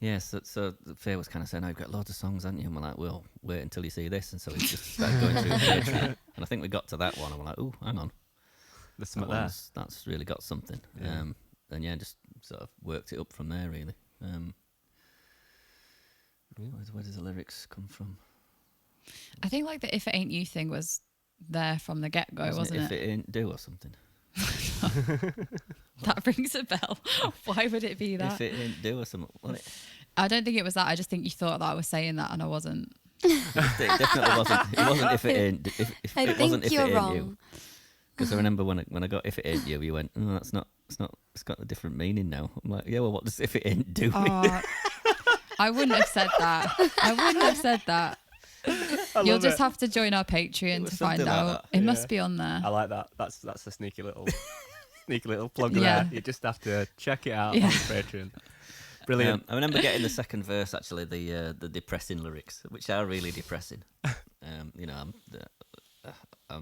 Yeah, so Faye was kind of saying, "Oh, you've got loads of songs, haven't you?" And we're like, "Well, wait until you see this." And so we just started going through Patreon. And I think we got to that one, and we're like, "Oh, hang on. There's something there. That's really got something." Yeah. And yeah, just sort of worked it up from there, really. Where does the lyrics come from? I think like the If It Ain't You thing was there from the get-go, wasn't If it ain't do or something. That rings a bell. Why would it be that? If it ain't do or something. Well, I don't think it was that. I just think you thought that I was saying that and I wasn't. it definitely wasn't. It wasn't if it ain't. If I it wasn't think if you're it ain't wrong. you. Because I remember when I got if it ain't you, you went, "Oh, that's not. It's not. It's got a different meaning now." I'm like, "Yeah, well, what does if it ain't do?" mean?" I wouldn't have said that. I wouldn't have said that. You'll just have to join our Patreon was to find something like out. that. It must be on there. I like that. That's a sneaky little plug Yeah. there. You just have to check it out Yeah. on Patreon. Brilliant. I remember getting the second verse, actually, the depressing lyrics, which are really depressing. I'm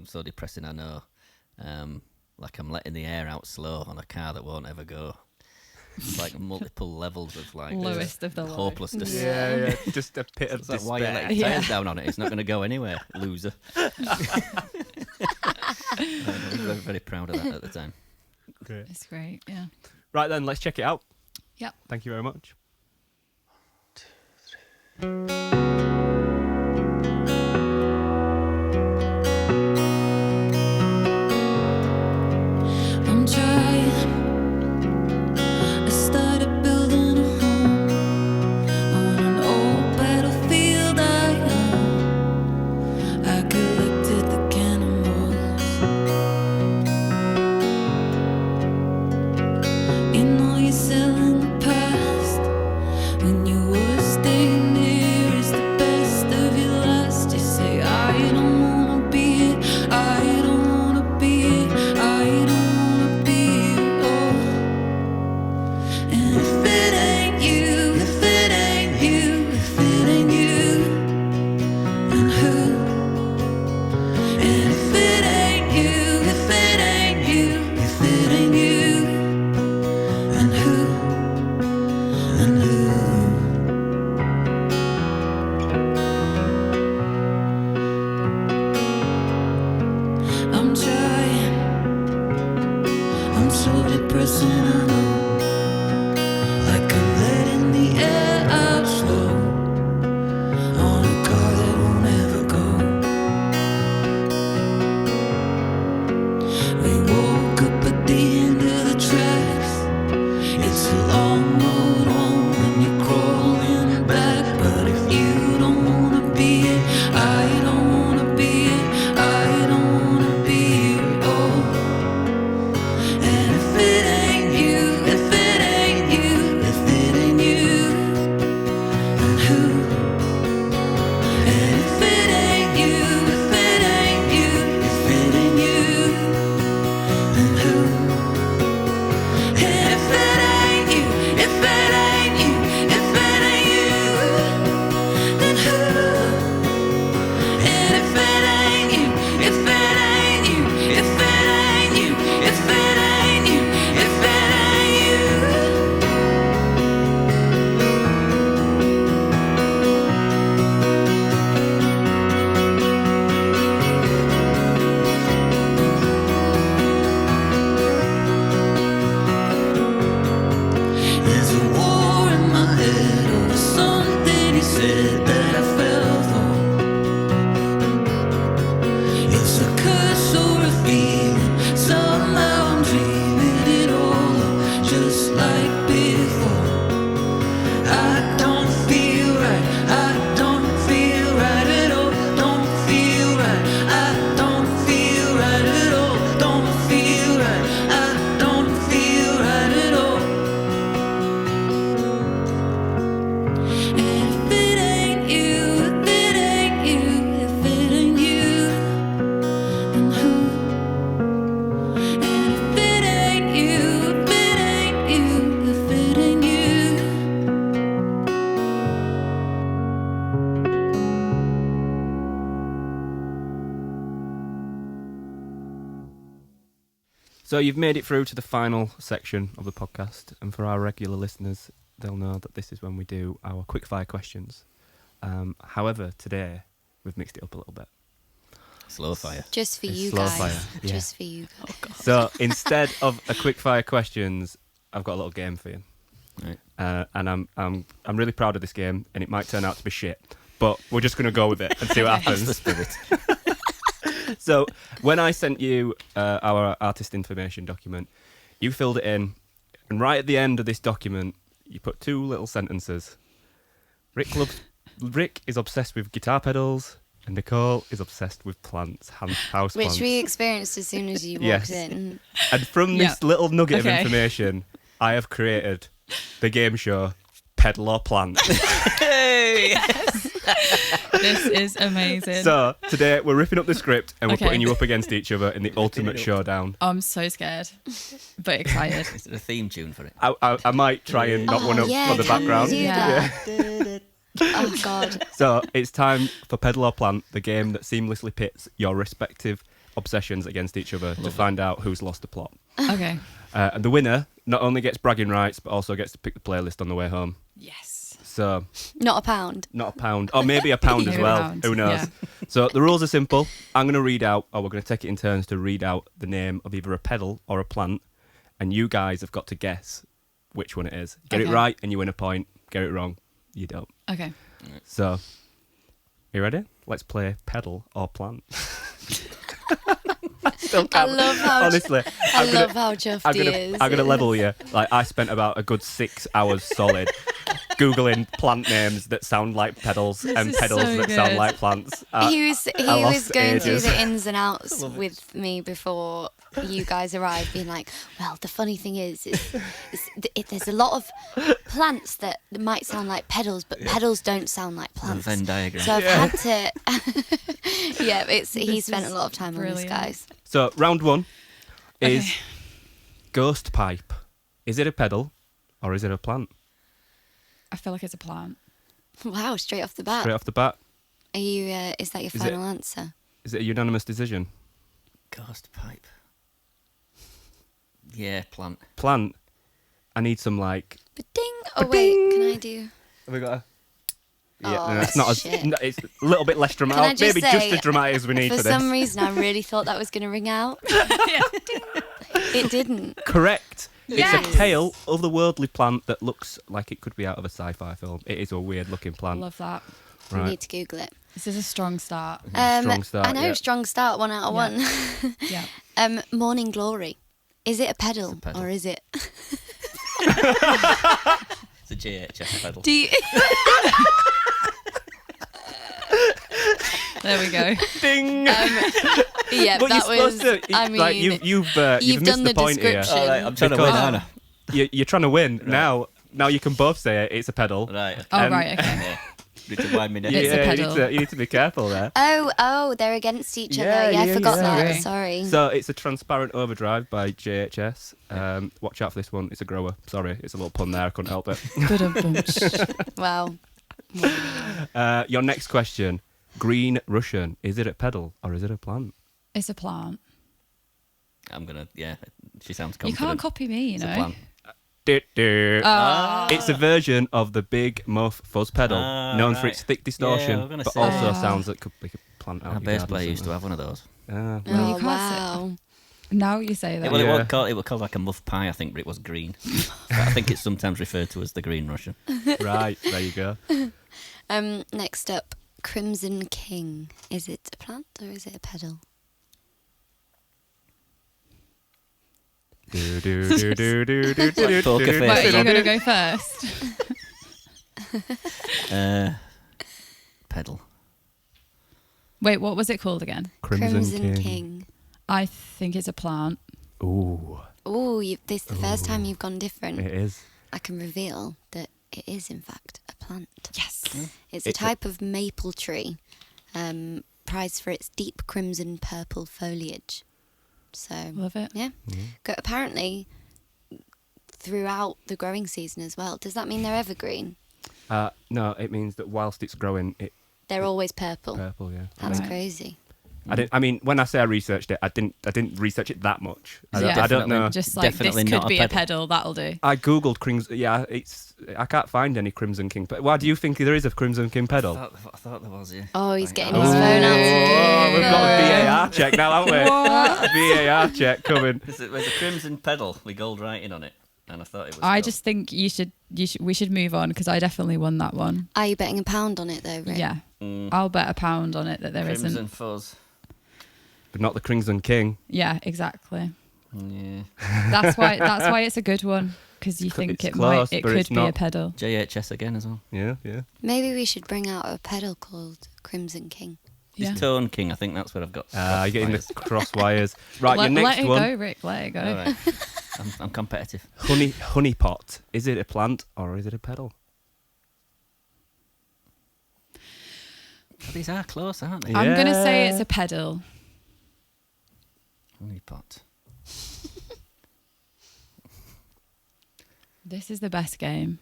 so depressing, I know. Like I'm letting the air out slow on a car that won't ever go. It's like multiple levels of like Lowest of the low. hopelessness. Yeah. Just a pit of It's like, despair. why are you letting tires down on it? It's not going to go anywhere, loser. I was very, very proud of that at the time. Great. It's great. Yeah. Right then, let's check it out. Yep. Thank you very much. I'm trying. I started building a home on an old battlefield I own. I collected the cannonballs. You know you're selling the past when you were staying near is the best of your last. You say I don't wanna be it. I don't wanna be it. I don't wanna be it. Oh. And if it ain't you, if it ain't you, if it ain't you, then who? And if it ain't you, if it ain't you, if it ain't you, then who? And who? I'm trying. I'm so depressing, I know. Like I'm letting the air out slow on a car that won't ever go. We woke up at the end of the tracks. It's a long road home when you're crawling back. But if you don't wanna be it, I don't wanna be it. I don't wanna be it. Oh. And if it ain't you, So you've made it through to the final section of the podcast, and for our regular listeners, they'll know that this is when we do our quickfire questions. However, today we've mixed it up a little bit. Slow fire. Just for It's you slow guys. fire, yeah. Just for you guys. So instead of a quickfire questions, I've got a little game for you. Right. And I'm really proud of this game, and it might turn out to be shit, but we're just going to go with it and see what That's the happens. spirit. So when I sent you our artist information document, you filled it in, and right at the end of this document, you put 2 little sentences. Rick is obsessed with guitar pedals, and Nicole is obsessed with plants, house plants. Which we experienced as soon as you walked Yes. in. And from this little nugget of Okay. information, I have created the game show Pedal or Plant. Hey! This is amazing. So today we're ripping up the script and we're Okay. putting you up against each other in the ultimate showdown. I'm so scared, but excited. Is there a theme tune for it? I might try and not one up yeah, for the can we background. do Yeah. that? Oh, God. So it's time for Pedal or Plant, the game that seamlessly pits your respective obsessions against each other to find out who's lost the plot. Okay. And the winner not only gets bragging rights, but also gets to pick the playlist on the way home. Yes. So Not £1. not a pound, or maybe a pound as Maybe a well. pound, Who knows? yeah. So the rules are simple. I'm going to read out, or we're going to take it in turns to read out the name of either a pedal or a plant, and you guys have got to guess which one it is. Get it Okay. right, and you win a point. Get it wrong, you don't. Okay. So, you ready? Let's play pedal or plant. Still I can't- love how honestly, I I'm gonna- love how chuffed he is. I'm gonna level you. Like I spent about a good 6 hours solid googling plant names that sound like pedals and is pedals so that sound good. like plants. He was lost going ages. through the ins and outs with me before you guys arrived, being like, well, the funny thing is there's a lot of plants that might sound like pedals, but pedals don't sound like The plants. Venn diagram. So I've had to. Yeah, he spent a lot of time on this, brilliant. guys. So round 1 is Okay. ghost pipe. Is it a pedal or is it a plant? I feel like it's a plant. Wow, straight off the bat. Straight off the bat, Are you? Is that your Is it- final answer? is it a unanimous decision? Ghost pipe. Yeah, plant. Plant. I need some like. Ba-ding! Oh wait, can I do? Have we got a? Oh, Yeah, no, it's not as. shit. No, it's a little bit less Can I dramatic. just Maybe just say, as dramatic as we need For for some this. reason, I really thought that was going to ring out. It didn't. Correct. It's Yes. a pale, otherworldly plant that looks like it could be out of a sci-fi film. It is a weird-looking plant. Love that. We Right. need to Google it. This is a strong start. Strong start, I know, yeah. strong start, 1 out of Yeah. 1. Yeah. Morning Glory. Is it a pedal, pedal. or is it? It's a JHS pedal. Do you? There we go. Ding. Yeah, But that you're was. supposed to. I mean, like you've missed done the the point here. description. I'm trying to win, Because- aren't I? You're trying to win now. Now you can both say it. It's a pedal. Right. Okay. Oh, Um, right, okay. Yeah. Need to wind me next. It's a Yeah, pedal. you need to be careful there. Oh, they're against each Yeah, other. Yeah, yeah, I forgot yeah. that. Sorry. So it's a transparent overdrive by JHS. Watch out for this one. It's a grower. Sorry, it's a little pun there. I couldn't help it. Ba-dum-bum. Wow. Your next question: Green Russian. Is it a pedal or is it a plant? It's a plant. I'm gonna. Yeah. She sounds You confident. can't copy me, you It's a know. plant. It's a version of the big muff fuzz pedal, known for right. its thick Yeah, distortion, I was gonna but say. also sounds like could be a plant out. Our your bass garden player used to somewhere. have one of those. Ah. Well, you Oh, can't say- wow. Now you say that. Well, Yeah. it was called like a muff pie, I think, but it was green. But I think it's sometimes referred to as the Green Russian. Right, there you go. Next up, Crimson King. Is it a plant or is it a pedal? Do, do, do, do, do, do, do, Like poker do, face. Wait, are you do. going to go first? Pedal. Wait, what was it called again? Crimson King. I think it's a plant. Ooh, Oh, this is the first time you've gone different. it is. I can reveal that it is, in fact, a plant. Yes. It's a type of maple tree, prized for its deep crimson purple foliage. So, Love it. yeah. Apparently, throughout the growing season as well. Does that mean they're evergreen? No, it means that whilst it's growing, it's They're always purple. purple. Yeah. That's Right. crazy. I mean, when I say I researched it, I didn't research it that much. Yeah. I don't know. Just like Definitely this not could a be a pedal. pedal. That'll do. I googled Crimson. Yeah, I can't find any Crimson King. But why do you think there is a Crimson King pedal? I thought there was, yeah. Oh, he's Thank getting God. his phone out to Oh, we've got a Google. VAR check now, haven't we? VAR check coming. There's a crimson pedal with gold writing on it, and I thought it was. I gold. just think we should move on because I definitely won that one. Are you betting £1 on it though, Rick? Yeah. I'll bet £1 on it that there Crimson isn't. fuzz. But not the Crimson King. Yeah, exactly. Yeah. That's why it's a good one because you think it's it close, it but could it's be a not. pedal. JHS again as well. Yeah, yeah. Maybe we should bring out a pedal called Crimson King. Yeah. It's Tone King. I think that's what I've got. You're getting the Crossfires. cross wires. Right, let, your next let it one. go, Rick. Let it go. All right. I'm competitive. Honey pot. Is it a plant or is it a pedal? Oh, these are close, aren't they? Yeah. I'm gonna say it's a pedal. Honey pot. This is the best game.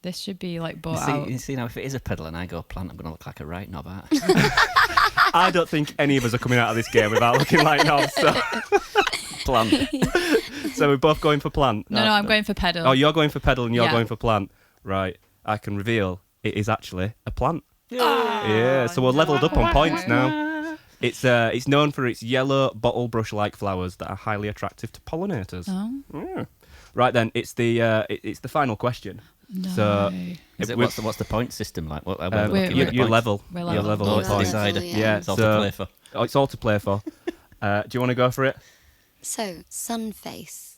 This should be like bought You out. see now, if it is a pedal and I go plant, I'm going to look like a right knob, aren't I don't think any of us are coming out of this game without looking like knobs. So, Plant. so we're both going for plant. No, I'm going for pedal. Oh, you're going for pedal and you're Yeah. going for plant. Right. I can reveal it is actually a plant. Yeah. So we're leveled up on points now. It's known for its yellow bottle brush-like flowers that are highly attractive to pollinators. Oh, Yeah. Right then, it's the final question. no. So Is it, With- what's the point system like? What, you level. We're You level. level Oh, on it's points. decider. Yeah. It's all so- to play for. Oh, it's all to play for. Do you want to go for it? So, sun face.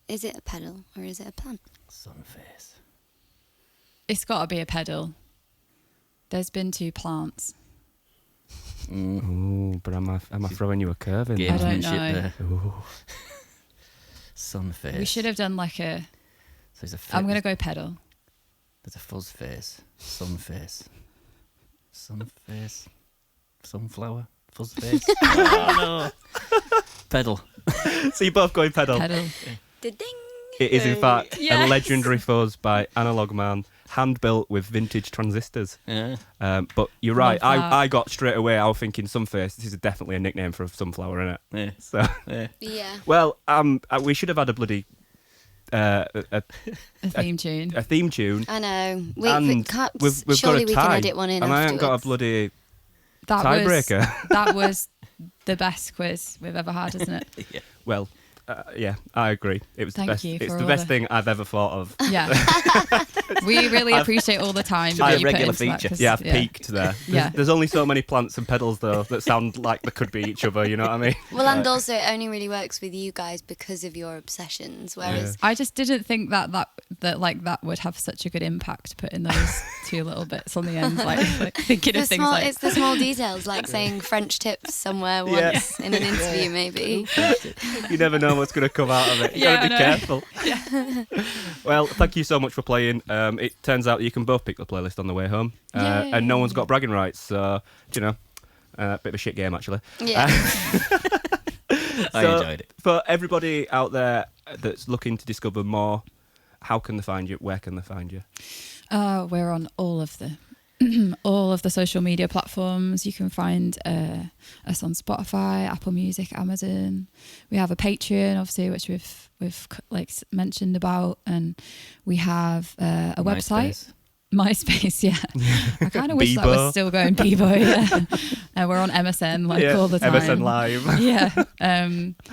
Is it a pedal or is it a plant? Sun face. It's got to be a pedal. There's been 2 plants. Ooh, but am I throwing you a curve in there? I don't Gamesmanship know. there. Ooh. Sun face. We should have done like a. So there's a I'm gonna go pedal. There's a fuzz face. Sun face. Sun face. Sunflower. Fuzz face. Oh no. Pedal. So you're both going pedal. Pedal. Ding! It is in fact Yes. a legendary fuzz by Analog Man, hand built with vintage transistors. Yeah. But you're right. Love that. I got straight away. I was thinking Sunface. This is definitely a nickname for a sunflower, isn't it? Yeah. So Yeah. Yeah. well, we should have had a bloody a A theme tune. theme tune. I know. We And can't, we've got surely a we tie, can edit one in and I haven't got a afterwards. bloody That tiebreaker. That was the best quiz we've ever had, isn't it? Yeah. Well, yeah, I agree. It was Thank the best. you It's for the all best the- thing I've ever thought of. Yeah. We really appreciate all the time Should that be a you put regular into that, feature. 'cause- Yeah, I've peaked there. Yeah. There's only so many plants and petals though that sound like they could be each other. You know what I mean? Well, and also it only really works with you guys because of your obsessions, whereas I just didn't think that would have such a good impact putting those 2 little bits on the end, like thinking of things like it's the small details, like saying French tips somewhere Yeah. once in an interview, maybe. You never know what's going to come out of it. You Yeah, got to be I know. careful. Well, thank you so much for playing. It turns out you can both pick the playlist on the way home, and no one's got bragging rights. So bit of a shit game actually. Yeah. I So, enjoyed it. For everybody out there that's looking to discover more, how can they find you? Where can they find you? we're on all of the social media platforms. You can find us on Spotify, Apple Music, Amazon. We have a Patreon, obviously, which we've like mentioned about, and we have a website. MySpace, yeah. I kind of wish that Bebo. was still going. Bebo, yeah. We're on MSN all the time. MSN Live. Yeah.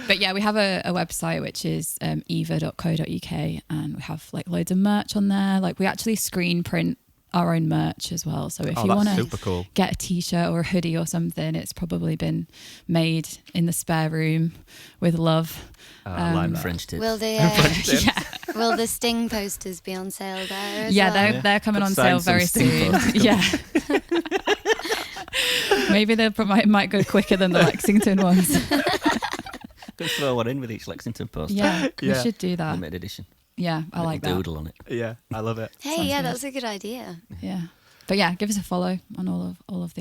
But yeah, we have a website which is EEVAH.co.uk, and we have like loads of merch on there. Like we actually screen print our own merch as well. So if you that's want to super cool. get a t-shirt or a hoodie or something, it's probably been made in the spare room with love. Like that. French tips. Will the Yeah, will the Sting posters be on sale there as yeah, well? they're coming Could on sign sale some very Sting soon. posters. Yeah. Maybe they might go quicker than the Lexington ones. Could throw one in with each Lexington poster. Yeah, we Yeah. should do that. Limited edition. Yeah, I like that. Doodle on it. Yeah, I love it. Hey, Sounds yeah, good. that's a good idea. Yeah, but yeah, give us a follow on all of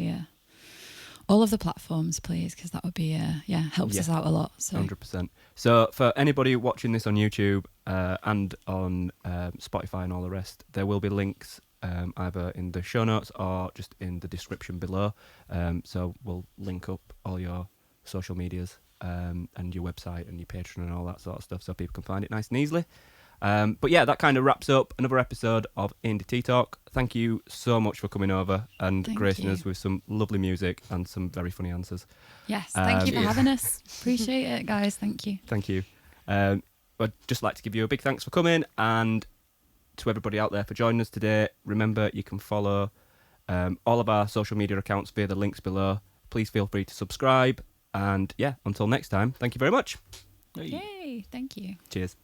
the platforms, please, because that would be helps us out a lot. So 100%. So for anybody watching this on YouTube and on Spotify and all the rest, there will be links either in the show notes or just in the description below. So we'll link up all your social medias and your website and your Patreon and all that sort of stuff so people can find it nice and easily. But yeah, that kind of wraps up another episode of Indie Tea Talk. Thank you so much for coming over and gracing us with some lovely music and some very funny answers. Yes, thank you for having us. Appreciate it, guys. Thank you. Thank you. I'd just like to give you a big thanks for coming, and to everybody out there for joining us today. Remember, you can follow all of our social media accounts via the links below. Please feel free to subscribe. And yeah, until next time, thank you very much. Yay, thank you. Cheers.